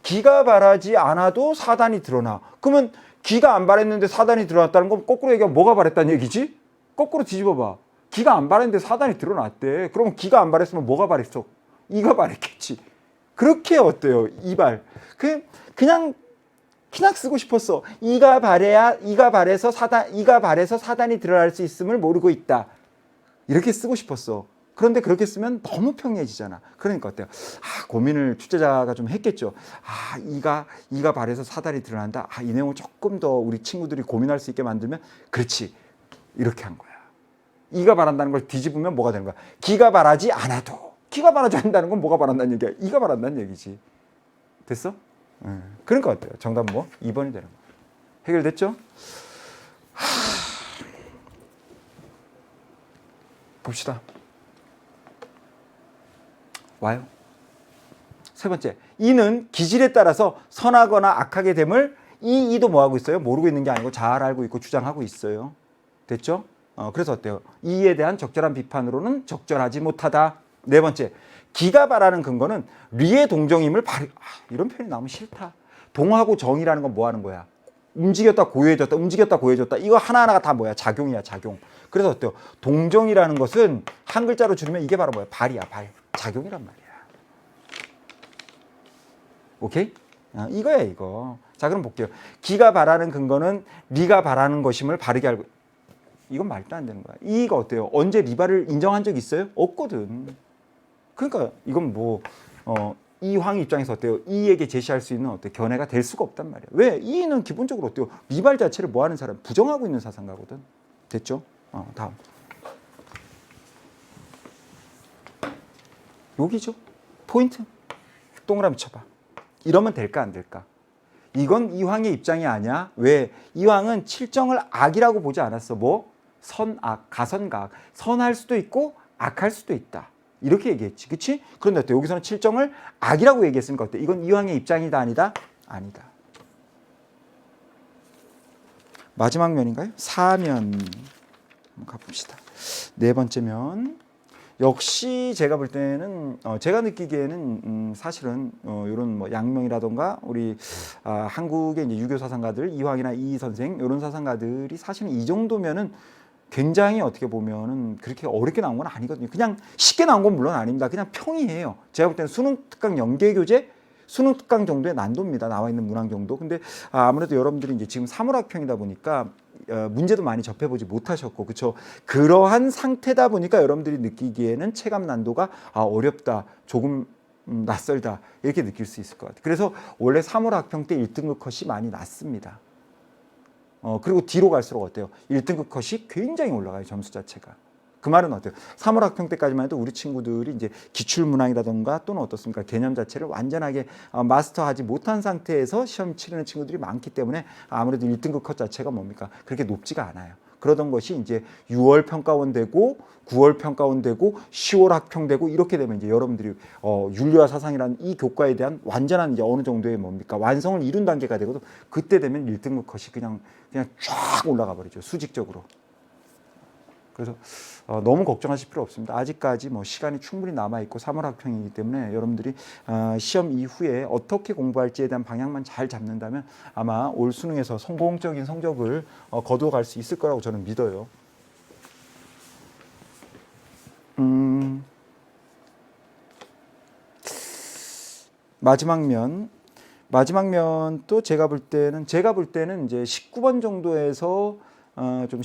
기가 바라지 않아도 사단이 드러나. 그러면 기가 안 바랬는데 사단이 드러났다는 건 거꾸로 얘기하면 뭐가 바랬다는 얘기지? 거꾸로 뒤집어봐. 기가 안 바랬는데 사단이 드러났대. 그럼 기가 안 바랬으면 뭐가 바랬어? 이가 바랬겠지. 그렇게 어때요? 이발. 그냥 쓰고 싶었어. 이가 바래서 사단이 드러날 수 있음을 모르고 있다. 이렇게 쓰고 싶었어. 그런데 그렇게 쓰면 너무 평이해지잖아. 그러니까 어때요? 고민을 출제자가 좀 했겠죠. 이가 바래서 사단이 드러난다. 이 내용을 조금 더 우리 친구들이 고민할 수 있게 만들면 그렇지. 이렇게 한 거야. 이가 바란다는 걸 뒤집으면 뭐가 되는 거야? 기가 바라지 않아도. 기가 바라지 않는다는 건 뭐가 바란다는 얘기야? 이가 바란다는 얘기지. 됐어? 그러니까 어때요? 정답은 뭐? 2번이 되는 거야. 해결됐죠? 봅시다. 와요. 세 번째, 이는 기질에 따라서 선하거나 악하게 됨을 이도 뭐 하고 있어요? 모르고 있는 게 아니고 잘 알고 있고 주장하고 있어요. 됐죠? 그래서 어때요? 이에 대한 적절한 비판으로는 적절하지 못하다. 네 번째, 기가 말하는 근거는 리의 동정임을 이런 표현이 나오면 싫다. 동하고 정이라는 건 뭐 하는 거야? 움직였다 고요해졌다, 움직였다 고요해졌다. 이거 하나하나가 다 뭐야? 작용이야, 작용. 그래서 어때요? 동정이라는 것은 한 글자로 줄이면 이게 바로 뭐야? 발이야, 발. 작용이란 말이야. 오케이? 이거야, 이거. 자, 그럼 볼게요. 기가 바라는 근거는 리가 바라는 것임을 바르게 알고. 이건 말도 안 되는 거야. 이가 어때요? 언제 리바를 인정한 적 있어요? 없거든. 그러니까 이건 뭐 이황 입장에서 어때요? 이에게 제시할 수 있는 견해가 될 수가 없단 말이야. 왜? 이는 기본적으로 어때요? 리발 자체를 뭐 하는 사람? 부정하고 있는 사상가거든. 됐죠? 다음. 여기죠. 포인트. 동그라미 쳐봐. 이러면 될까 안 될까? 이건 이황의 입장이 아니야. 왜? 이황은 칠정을 악이라고 보지 않았어. 뭐? 선악, 가선각. 선할 수도 있고 악할 수도 있다. 이렇게 얘기했지. 그치? 그런데 어때? 여기서는 칠정을 악이라고 얘기했으니까 어때? 이건 이황의 입장이다 아니다? 아니다. 마지막 면인가요? 4면 한번 가봅시다. 네 번째 면. 역시 제가 볼 때는 제가 느끼기에는 사실은 이런 뭐 양명이라던가 우리 한국의 이제 유교 사상가들 이황이나 이 선생 이런 사상가들이 사실은 이 정도면은 굉장히 어떻게 보면은 그렇게 어렵게 나온 건 아니거든요. 그냥 쉽게 나온 건 물론 아닙니다. 그냥 평이해요. 제가 볼 때는 수능 특강 연계교재 수능 특강 정도의 난도입니다. 나와 있는 문항 정도. 근데 아무래도 여러분들이 이제 지금 사물학평이다 보니까 문제도 많이 접해보지 못하셨고, 그렇죠? 그러한 상태다 보니까 여러분들이 느끼기에는 체감 난도가 어렵다, 조금 낯설다 이렇게 느낄 수 있을 것 같아요. 그래서 원래 사물학평 때 1등급 컷이 많이 낮습니다. 그리고 뒤로 갈수록 어때요? 1등급 컷이 굉장히 올라가요, 점수 자체가. 그 말은 어때요? 3월 학평 때까지만 해도 우리 친구들이 이제 기출문항이라던가 또는 어떻습니까? 개념 자체를 완전하게 마스터하지 못한 상태에서 시험 치르는 친구들이 많기 때문에 아무래도 1등급 컷 자체가 뭡니까? 그렇게 높지가 않아요. 그러던 것이 이제 6월 평가원 되고 9월 평가원 되고 10월 학평되고 이렇게 되면 이제 여러분들이 윤리와 사상이라는 이 교과에 대한 완전한 이제 어느 정도의 뭡니까? 완성을 이룬 단계가 되거든. 그때 되면 1등급 컷이 그냥 쫙 올라가 버리죠. 수직적으로. 그래서 너무 걱정하실 필요 없습니다. 아직까지 뭐 시간이 충분히 남아있고 3월 학평이기 때문에 여러분들이 시험 이후에 어떻게 공부할지에 대한 방향만 잘 잡는다면 아마 올 수능에서 성공적인 성적을 거두어갈 수 있을 거라고 저는 믿어요. 마지막 면도 제가 볼 때는 이제 19번 정도에서 좀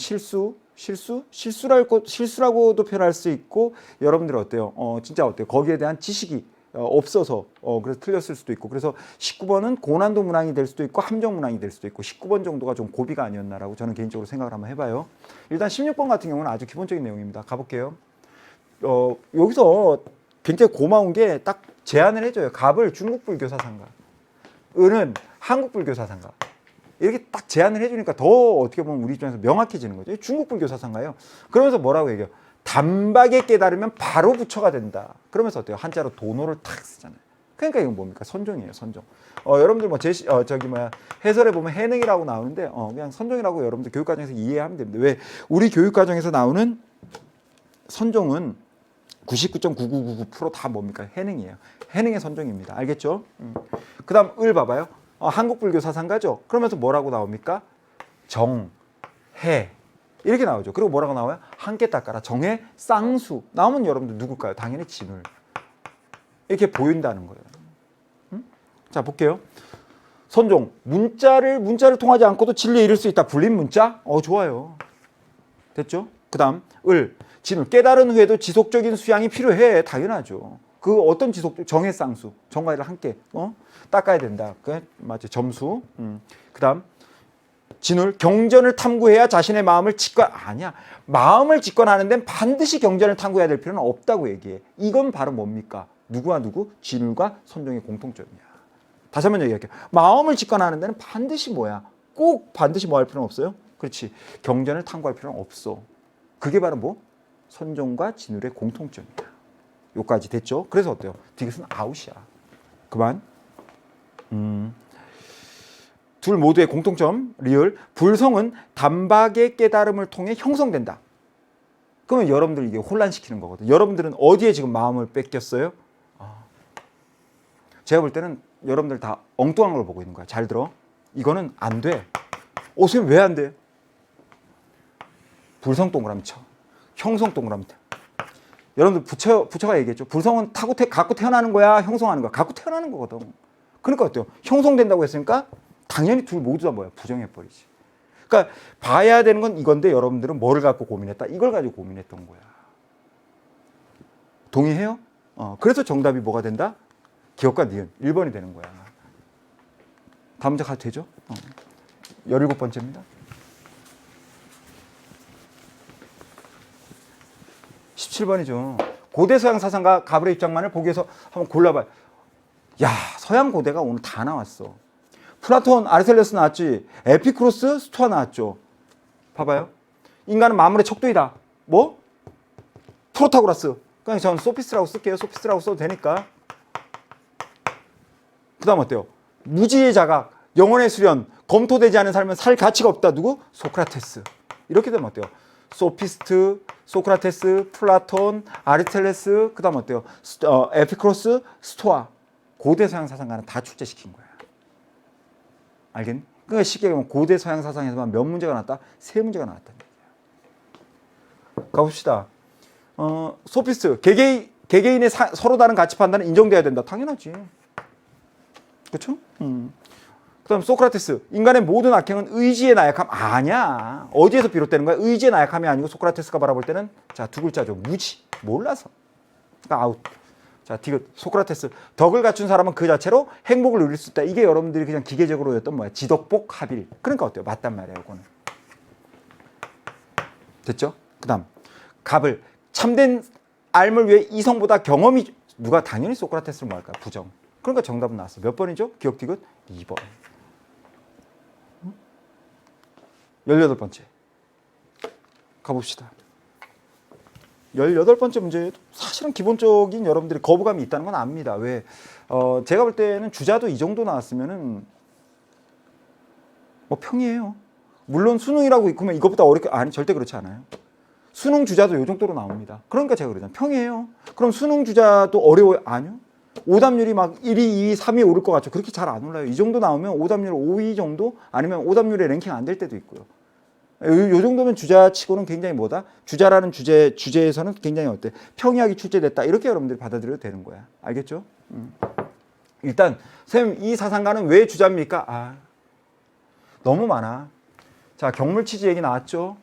실수라고도 표현할 수 있고, 여러분들 어때요? 진짜 어때요? 거기에 대한 지식이 없어서 그래서 틀렸을 수도 있고, 그래서 19번은 고난도 문항이 될 수도 있고 함정 문항이 될 수도 있고 19번 정도가 좀 고비가 아니었나라고 저는 개인적으로 생각을 한번 해봐요. 일단 16번 같은 경우는 아주 기본적인 내용입니다. 가볼게요. 여기서 굉장히 고마운 게 딱 제안을 해줘요. 갑을 중국 불교 사상가, 을은 한국 불교 사상가. 이렇게 딱 제안을 해주니까 더 어떻게 보면 우리 입장에서 명확해지는 거죠. 중국 불교 사상가예요. 그러면서 뭐라고 얘기해요? 단박에 깨달으면 바로 부처가 된다. 그러면서 어때요? 한자로 도노를 탁 쓰잖아요. 그러니까 이건 뭡니까? 선종이에요, 선종. 여러분들 뭐 해설에 보면 해능이라고 나오는데 그냥 선종이라고 여러분들 교육과정에서 이해하면 됩니다. 왜? 우리 교육과정에서 나오는 선종은 99.9999% 다 뭡니까? 해능이에요. 해능의 선종입니다. 알겠죠? 그 다음 을 봐봐요. 한국 불교 사상가죠. 그러면서 뭐라고 나옵니까? 정, 해 이렇게 나오죠. 그리고 뭐라고 나와요? 함께 닦아라. 정해, 쌍수 나오면 여러분들 누굴까요? 당연히 진울. 이렇게 보인다는 거예요. 자, 볼게요. 선종, 문자를 통하지 않고도 진리에 이를 수 있다. 불린 문자? 좋아요. 됐죠? 그 다음 을, 진울. 깨달은 후에도 지속적인 수양이 필요해. 당연하죠. 그 어떤 정해 쌍수, 정과 이를 함께 닦아야 된다. 그 맞죠? 점수. 그 다음 진울, 경전을 탐구해야 자신의 마음을 아니야. 마음을 직관하는 데는 반드시 경전을 탐구해야 될 필요는 없다고 얘기해. 이건 바로 뭡니까? 누구와 누구? 진울과 선종의 공통점이야. 다시 한번 얘기할게요. 마음을 직관하는 데는 반드시 뭐야? 꼭 반드시 뭐 할 필요는 없어요? 그렇지. 경전을 탐구할 필요는 없어. 그게 바로 뭐? 선종과 진울의 공통점이야. 요까지 됐죠? 그래서 어때요? 디귿은 아웃이야. 그만. 둘 모두의 공통점 리을. 불성은 단박의 깨달음을 통해 형성된다. 그러면 여러분들 이게 혼란시키는 거거든. 여러분들은 어디에 지금 마음을 뺏겼어요? 제가 볼 때는 여러분들 다 엉뚱한 걸 보고 있는 거야. 잘 들어. 이거는 안 돼. 선생님 왜 안 돼? 불성 동그라미 쳐. 형성 동그라미 쳐. 여러분들 부처가 얘기했죠. 불성은 갖고 태어나는 거야, 형성하는 거야. 갖고 태어나는 거거든. 그러니까 어때요? 형성된다고 했으니까 당연히 둘 모두 다 뭐야? 부정해버리지. 그러니까 봐야 되는 건 이건데 여러분들은 뭐를 갖고 고민했다? 이걸 가지고 고민했던 거야. 동의해요? 그래서 정답이 뭐가 된다? 기억과 니은 1번이 되는 거야. 다음 문제 가도 되죠? 17번째입니다. 17번이죠. 고대 서양 사상가 가브레 입장만을 보기 위해서 한번 골라봐요. 야, 서양 고대가 오늘 다 나왔어. 플라톤, 아리스토텔레스 나왔지. 에피쿠로스, 스토아 나왔죠. 봐봐요. 인간은 만물의 척도이다. 뭐? 프로타고라스. 그냥 저는 소피스라고 쓸게요. 소피스라고 써도 되니까. 그 다음 어때요? 무지의 자각, 영혼의 수련, 검토되지 않은 삶은 살 가치가 없다. 누구? 소크라테스. 이렇게 되면 어때요? 소피스트, 소크라테스, 플라톤, 아리스토텔레스, 그 다음 어때요? 에피쿠로스, 스토아. 고대 서양 사상가는 다 출제시킨 거야. 알겠니? 그러니까 쉽게 보면 고대 서양 사상에서만 몇 문제가 나왔다? 3문제가 나왔다는 얘기야. 가봅시다. 소피스트, 개개인의 서로 다른 가치 판단은 인정돼야 된다. 당연하지. 그렇죠? 그다음 소크라테스, 인간의 모든 악행은 의지의 나약함. 아니야. 어디에서 비롯되는 거야? 의지의 나약함이 아니고 소크라테스가 바라볼 때는 자, 두 글자죠. 무지. 몰라서. 그러니까 아웃. 자, 디귿. 소크라테스. 덕을 갖춘 사람은 그 자체로 행복을 누릴 수 있다. 이게 여러분들이 그냥 기계적으로 였던 뭐야? 지덕복 합일. 그러니까 어때요? 맞단 말이야, 이거는. 됐죠? 그다음 갑을. 참된 삶을 위해 이성보다 경험이 누가 당연히 소크라테스를 뭐 할까? 부정. 그러니까 정답은 나왔어. 몇 번이죠? 기억 디귿 2번. 18번째. 가봅시다. 18번째 문제 사실은 기본적인 여러분들이 거부감이 있다는 건 압니다. 왜? 제가 볼 때는 주자도 이 정도 나왔으면은 뭐 평이에요. 물론 수능이라고 그러면 이것보다 어렵게 아니 절대 그렇지 않아요. 수능 주자도 이 정도로 나옵니다. 그러니까 제가 그러잖아요. 평이에요. 그럼 수능 주자도 어려워요? 아니요. 오답률이 막 1위, 2위, 3위 오를 것 같죠. 그렇게 잘 안 올라요. 이 정도 나오면 오답률 5위 정도 아니면 오답률에 랭킹 안 될 때도 있고요. 요 정도면 주자치고는 굉장히 뭐다? 주자라는 주제에서는 굉장히 어때? 평이하게 출제됐다. 이렇게 여러분들이 받아들여도 되는 거야. 알겠죠? 일단 선생님 이 사상가는 왜 주자입니까? 너무 많아. 자, 경물치지 얘기 나왔죠?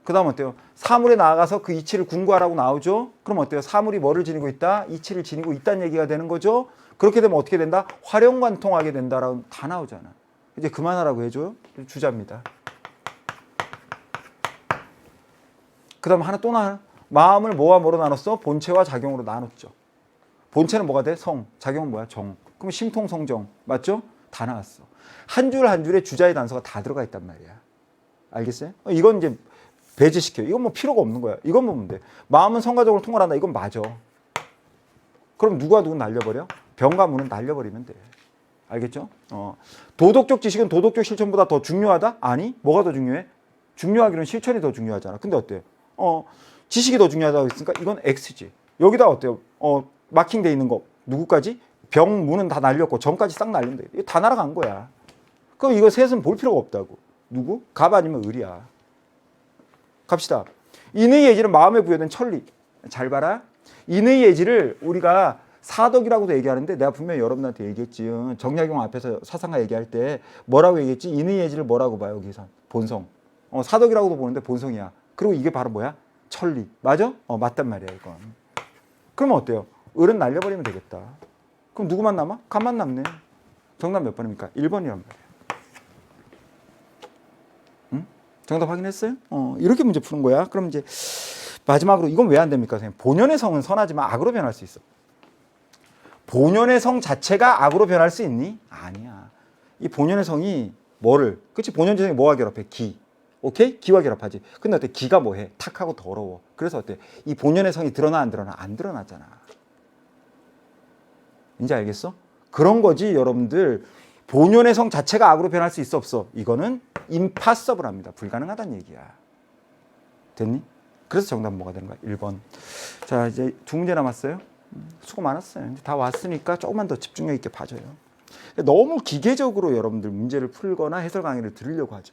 그 다음 어때요? 사물에 나아가서 그 이치를 궁구하라고 나오죠? 그럼 어때요? 사물이 뭐를 지니고 있다? 이치를 지니고 있다는 얘기가 되는 거죠? 그렇게 되면 어떻게 된다? 활용관통하게 된다라고 다 나오잖아. 이제 그만하라고 해줘요? 주자입니다. 그 다음 하나 또 나와요. 마음을 뭐와 뭐로 나눴어? 본체와 작용으로 나눴죠. 본체는 뭐가 돼? 성. 작용은 뭐야? 정. 그럼 심통성정. 맞죠? 다 나왔어. 한 줄 한 줄에 주자의 단서가 다 들어가 있단 말이야. 알겠어요? 이건 이제 배제시켜요. 이건 뭐 필요가 없는 거야. 이건 보면 돼. 마음은 성과적으로 통할한다. 이건 맞아. 그럼 누가 누구 날려버려? 병과 무는 날려버리면 돼. 알겠죠? 도덕적 지식은 도덕적 실천보다 더 중요하다? 아니. 뭐가 더 중요해? 중요하기는 실천이 더 중요하잖아. 근데 어때요? 지식이 더 중요하다고 했으니까 이건 X지. 여기다 어때요? 마킹돼 있는 거 누구까지? 병, 무는 다 날렸고 정까지 싹 날린다. 이거 다 날아간 거야. 그럼 이거 셋은 볼 필요가 없다고. 누구? 갑 아니면 을이야. 갑시다. 인의 예지는 마음에 부여된 천리. 잘 봐라. 인의 예지를 우리가 사덕이라고도 얘기하는데 내가 분명히 여러분한테 얘기했지. 정약용 앞에서 사상가 얘기할 때 뭐라고 얘기했지? 인의 예지를 뭐라고 봐요? 여기서 본성. 사덕이라고도 보는데 본성이야. 그리고 이게 바로 뭐야? 천리. 맞아? 맞단 말이야 이건. 그러면 어때요? 을은 날려버리면 되겠다. 그럼 누구만 남아? 갑만 남네. 정답 몇 번입니까? 1번이란 말이야. 응? 정답 확인했어요? 이렇게 문제 푸는 거야. 그럼 이제 마지막으로 이건 왜 안 됩니까? 선생님? 본연의 성은 선하지만 악으로 변할 수 있어. 본연의 성 자체가 악으로 변할 수 있니? 아니야. 이 본연의 성이 뭐를? 그치? 본연의 성이 뭐와 결합해? 기. 오케이? 기와 결합하지. 근데 어때? 기가 뭐해? 탁하고 더러워. 그래서 어때? 이 본연의 성이 드러나 안 드러나? 안 드러나잖아. 이제 알겠어? 그런 거지 여러분들. 본연의 성 자체가 악으로 변할 수 있어 없어? 이거는 impossible합니다. 불가능하다는 얘기야. 됐니? 그래서 정답 뭐가 되는 거야? 1번. 자, 이제 두 문제 남았어요. 수고 많았어요. 다 왔으니까 조금만 더 집중력 있게 봐줘요. 너무 기계적으로 여러분들 문제를 풀거나 해설 강의를 들으려고 하지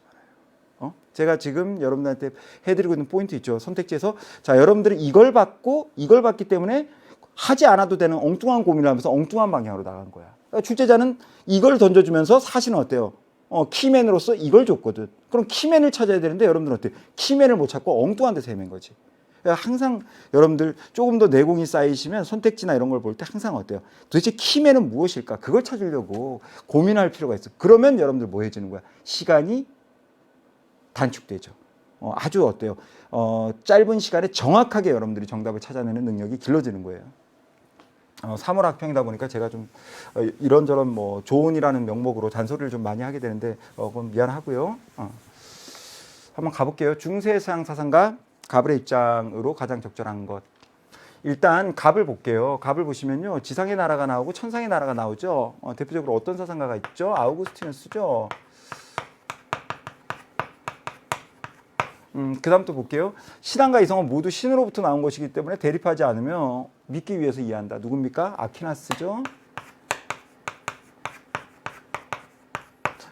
말아요. 제가 지금 여러분들한테 해드리고 있는 포인트 있죠. 선택지에서 자, 여러분들이 이걸 받기 때문에 하지 않아도 되는 엉뚱한 고민을 하면서 엉뚱한 방향으로 나간 거야. 그러니까 출제자는 이걸 던져주면서 사실은 어때요? 키맨으로서 이걸 줬거든. 그럼 키맨을 찾아야 되는데 여러분들은 어때요? 키맨을 못 찾고 엉뚱한 데서 헤맨 거지. 그러니까 항상 여러분들 조금 더 내공이 쌓이시면 선택지나 이런 걸 볼 때 항상 어때요? 도대체 키맨은 무엇일까? 그걸 찾으려고 고민할 필요가 있어. 그러면 여러분들 뭐 해지는 거야? 시간이 단축되죠. 아주 어때요? 짧은 시간에 정확하게 여러분들이 정답을 찾아내는 능력이 길러지는 거예요. 3월 학평이다 보니까 제가 좀 이런저런 뭐 조언이라는 명목으로 잔소리를 좀 많이 하게 되는데 그건 미안하고요. 한번 가볼게요. 중세서양 사상가 가불의 입장으로 가장 적절한 것. 일단 갑을 볼게요. 갑을 보시면요. 지상의 나라가 나오고 천상의 나라가 나오죠. 대표적으로 어떤 사상가가 있죠? 아우구스티누스죠. 그 다음 또 볼게요. 신앙과 이성은 모두 신으로부터 나온 것이기 때문에 대립하지 않으며 믿기 위해서 이해한다. 누굽니까? 아퀴나스죠.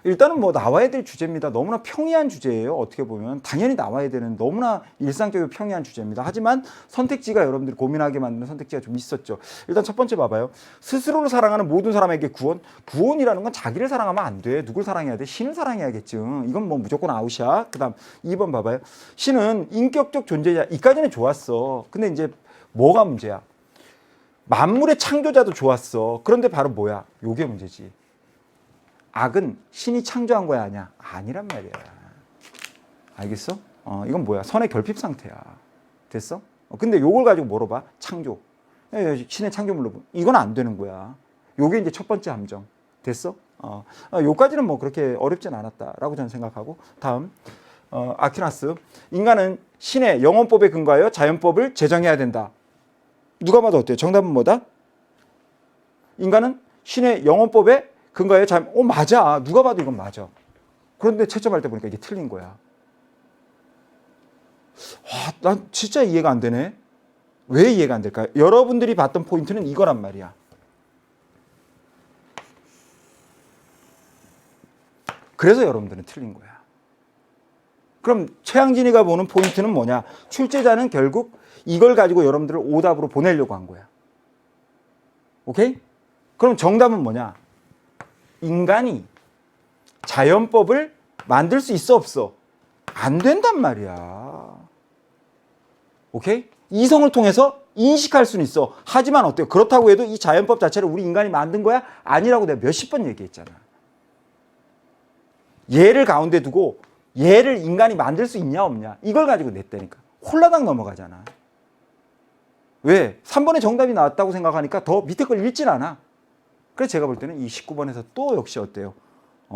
일단은 뭐 나와야 될 주제입니다. 너무나 평이한 주제예요. 어떻게 보면 당연히 나와야 되는 너무나 일상적이고 평이한 주제입니다. 하지만 선택지가 여러분들이 고민하게 만드는 선택지가 좀 있었죠. 일단 첫 번째 봐봐요. 스스로를 사랑하는 모든 사람에게 구원. 구원이라는 건 자기를 사랑하면 안 돼. 누굴 사랑해야 돼? 신을 사랑해야겠지. 이건 뭐 무조건 아웃이야. 그 다음 2번 봐봐요. 신은 인격적 존재자. 이까지는 좋았어. 근데 이제 뭐가 문제야? 만물의 창조자도 좋았어. 그런데 바로 뭐야? 요게 문제지. 악은 신이 창조한 거야 아니야? 아니란 말이야. 알겠어? 이건 뭐야? 선의 결핍 상태야. 됐어? 근데 요걸 가지고 뭐로 봐? 창조. 신의 창조물로 봐. 이건 안 되는 거야. 요게 이제 첫 번째 함정. 됐어? 요까지는 뭐 그렇게 어렵진 않았다라고 저는 생각하고. 다음 아퀴나스. 인간은 신의 영원법에 근거하여 자연법을 제정해야 된다. 누가 봐도 어때요? 정답은 뭐다? 인간은 신의 영원법에 근거에 맞아. 누가 봐도 이건 맞아. 그런데 채점할 때 보니까 이게 틀린 거야. 와, 난 진짜 이해가 안 되네. 왜 이해가 안 될까요? 여러분들이 봤던 포인트는 이거란 말이야. 그래서 여러분들은 틀린 거야. 그럼 최양진이가 보는 포인트는 뭐냐? 출제자는 결국 이걸 가지고 여러분들을 오답으로 보내려고 한 거야. 오케이? 그럼 정답은 뭐냐? 인간이 자연법을 만들 수 있어 없어? 안 된단 말이야. 오케이? 이성을 통해서 인식할 수는 있어. 하지만 어때요? 그렇다고 해도 이 자연법 자체를 우리 인간이 만든 거야? 아니라고 내가 몇십 번 얘기했잖아. 얘를 가운데 두고 얘를 인간이 만들 수 있냐 없냐? 이걸 가지고 냈다니까. 홀라당 넘어가잖아. 왜? 3번에 정답이 나왔다고 생각하니까 더 밑에 걸 읽진 않아. 그래서 제가 볼 때는 이 19번에서 또 역시 어때요?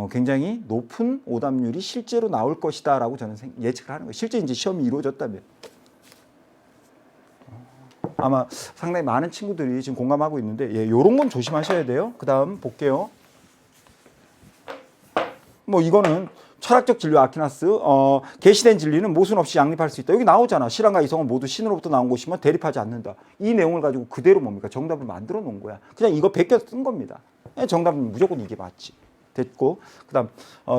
굉장히 높은 오답률이 실제로 나올 것이다 라고 저는 예측을 하는 거예요. 실제 이제 시험이 이루어졌다면. 아마 상당히 많은 친구들이 지금 공감하고 있는데 요런 건 조심하셔야 돼요. 그 다음 볼게요. 뭐 이거는 철학적 진료 아퀴나스, 계시된 진리는 모순 없이 양립할 수 있다. 여기 나오잖아. 신앙과 이성은 모두 신으로부터 나온 것이면 대립하지 않는다. 이 내용을 가지고 그대로 뭡니까? 정답을 만들어 놓은 거야. 그냥 이거 베껴 쓴 겁니다. 정답은 무조건 이게 맞지. 됐고. 그 다음,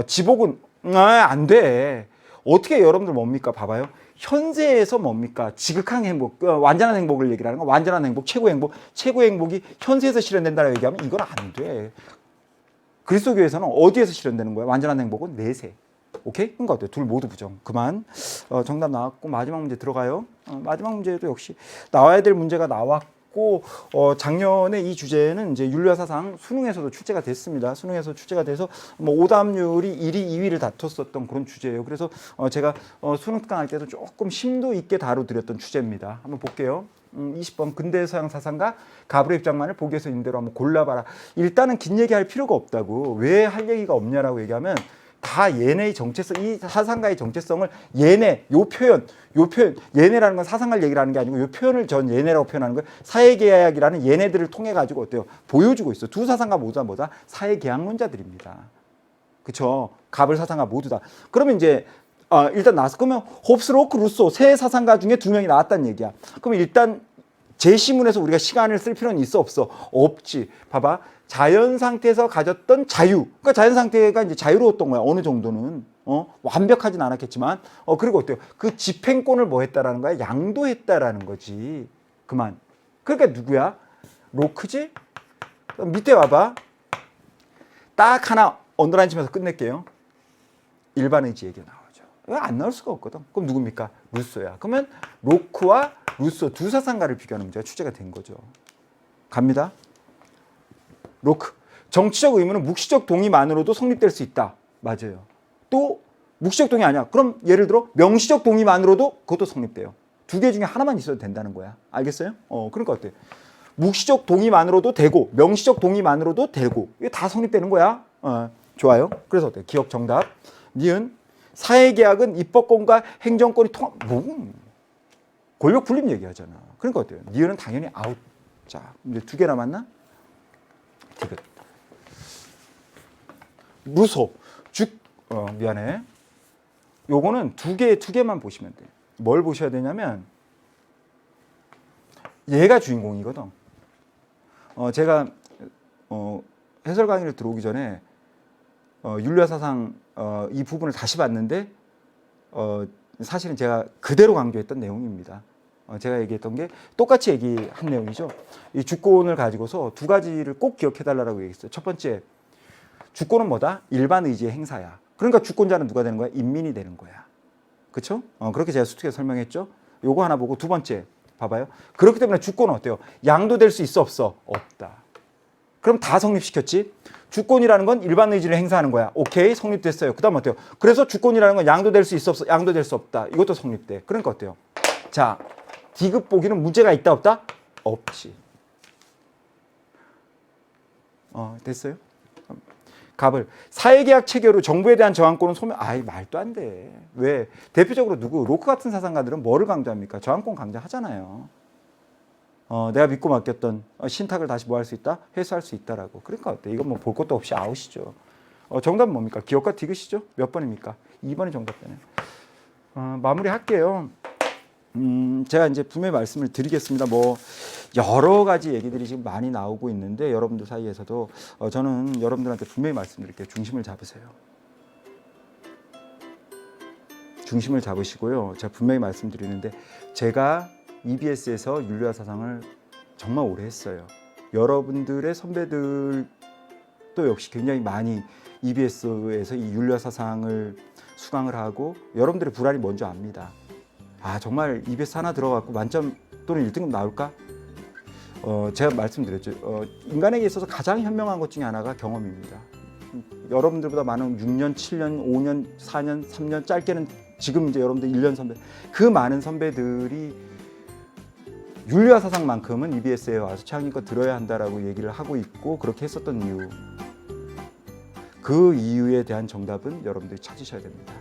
지복은, 안 돼. 어떻게 여러분들 뭡니까? 봐봐요. 현세에서 뭡니까? 지극한 행복, 완전한 행복을 얘기하는 거. 완전한 행복, 최고의 행복. 최고의 행복이 현세에서 실현된다라고 얘기하면 이건 안 돼. 그리스도교에서는 어디에서 실현되는 거야? 완전한 행복은 내세. 오케이? 그러니까 어때요? 둘 모두 부정. 그만. 정답 나왔고 마지막 문제 들어가요. 마지막 문제도 역시 나와야 될 문제가 나왔고 작년에 이 주제는 이제 윤리와 사상 수능에서도 출제가 됐습니다. 수능에서 출제가 돼서 뭐 오답률이 1위, 2위를 다퉜었던 그런 주제예요. 그래서 제가 수능 특강할 때도 조금 심도 있게 다뤄드렸던 주제입니다. 한번 볼게요. 20번 근대 서양 사상가 가불의 입장만을 보기에서 있는 대로 한번 골라봐라. 일단은 긴 얘기할 필요가 없다고. 왜 할 얘기가 없냐라고 얘기하면 다 얘네의 정체성, 이 사상가의 정체성을 얘네, 요 표현, 얘네라는 건 사상가를 얘기를 하는 게 아니고 요 표현을 전 얘네라고 표현하는 거예요. 사회계약이라는 얘네들을 통해 가지고 어때요? 보여주고 있어. 두 사상가 모두 다 뭐다? 사회계약론자들입니다. 그쵸? 가벌 사상가 모두 다. 그러면 이제 일단 나왔어. 그러면 홉스, 로크, 루소 세 사상가 중에 두 명이 나왔다는 얘기야. 그러면 일단 제시문에서 우리가 시간을 쓸 필요는 있어 없어? 없지. 봐봐. 자연 상태에서 가졌던 자유. 그러니까 자연 상태가 이제 자유로웠던 거야. 어느 정도는. 완벽하진 않았겠지만. 그리고 어때요? 그 집행권을 뭐 했다라는 거야? 양도했다라는 거지. 그만. 그러니까 누구야? 로크지? 밑에 와봐. 딱 하나 언더라인 치면서 끝낼게요. 일반 의지 얘기 나오죠. 이거 안 나올 수가 없거든. 그럼 누굽니까? 루소야. 그러면 로크와 루소 두 사상가를 비교하는 문제가 출제가 된 거죠. 갑니다. 로크. 정치적 의무는 묵시적 동의만으로도 성립될 수 있다. 맞아요. 또 묵시적 동의 아니야. 그럼 예를 들어 명시적 동의만으로도 그것도 성립돼요. 두 개 중에 하나만 있어도 된다는 거야. 알겠어요? 그러니까 어때? 묵시적 동의만으로도 되고 명시적 동의만으로도 되고 이게 다 성립되는 거야. 좋아요. 그래서 어때? 기억 정답. 니은 사회계약은 입법권과 행정권이 권력 분립 얘기하잖아. 그러니까 어때요? 니은은 당연히 아웃. 자, 이제 두 개 남았나? 디귿. 루소. 미안해. 요거는 두 개만 보시면 돼. 뭘 보셔야 되냐면 얘가 주인공이거든. 제가 해설 강의를 들어오기 전에 율리아 사상 이 부분을 다시 봤는데 사실은 제가 그대로 강조했던 내용입니다. 제가 얘기했던 게 똑같이 얘기한 내용이죠. 이 주권을 가지고서 두 가지를 꼭 기억해달라고 얘기했어요. 첫 번째, 주권은 뭐다? 일반 의지의 행사야. 그러니까 주권자는 누가 되는 거야? 인민이 되는 거야. 그렇죠? 그렇게 제가 수특에 설명했죠. 요거 하나 보고 두 번째 봐봐요. 그렇기 때문에 주권은 어때요? 양도될 수 있어 없어? 없다. 그럼 다 성립시켰지? 주권이라는 건 일반 의지를 행사하는 거야. 오케이, 성립됐어요. 그 다음 어때요? 그래서 주권이라는 건 양도될 수 있어 없어? 양도될 수 없다. 이것도 성립돼. 그러니까 어때요? 자, 디귿 보기는 문제가 있다 없다? 없지. 됐어요? 갑을 사회계약 체결 후 정부에 대한 저항권은 말도 안 돼. 왜? 대표적으로 로크 같은 사상가들은 뭐를 강조합니까? 저항권 강조하잖아요. 내가 믿고 맡겼던 신탁을 다시 뭐 할 수 있다? 회수할 수 있다라고. 그러니까 어때? 이건 뭐 볼 것도 없이 아웃이죠. 정답은 뭡니까? 기억과 디귿이죠? 몇 번입니까? 2번이 정답되네요. 마무리할게요. 제가 이제 분명히 말씀을 드리겠습니다. 뭐 여러 가지 얘기들이 지금 많이 나오고 있는데 여러분들 사이에서도 저는 여러분들한테 분명히 말씀드릴게요. 중심을 잡으세요. 중심을 잡으시고요. 제가 분명히 말씀드리는데 제가 EBS에서 율리아 사상을 정말 오래 했어요. 여러분들의 선배들도 역시 굉장히 많이 EBS에서 이 율리아 사상을 수강을 하고 여러분들의 불안이 뭔지 압니다. 정말 EBS 하나 들어갖고 만점 또는 1등급 나올까? 제가 말씀드렸죠. 인간에게 있어서 가장 현명한 것 중에 하나가 경험입니다. 여러분들보다 많은 6년, 7년, 5년, 4년, 3년, 짧게는 지금 이제 여러분들 1년 선배, 그 많은 선배들이 율리아 사상만큼은 EBS에 와서 최강의껏 들어야 한다라고 얘기를 하고 있고 그렇게 했었던 이유, 그 이유에 대한 정답은 여러분들이 찾으셔야 됩니다.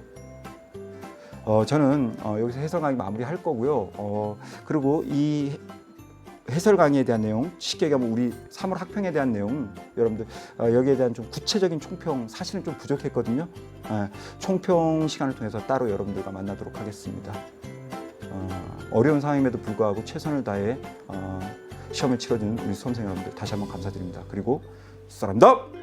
저는 여기서 해설 강의 마무리할 거고요. 그리고 이 해설 강의에 대한 내용, 쉽게 얘기하면 우리 3월 학평에 대한 내용, 여러분들 여기에 대한 좀 구체적인 총평 사실은 좀 부족했거든요. 총평 시간을 통해서 따로 여러분들과 만나도록 하겠습니다. 어려운 상황임에도 불구하고 최선을 다해 시험을 치러준 우리 수험생 여러분들 다시 한번 감사드립니다. 그리고 사랑합니다.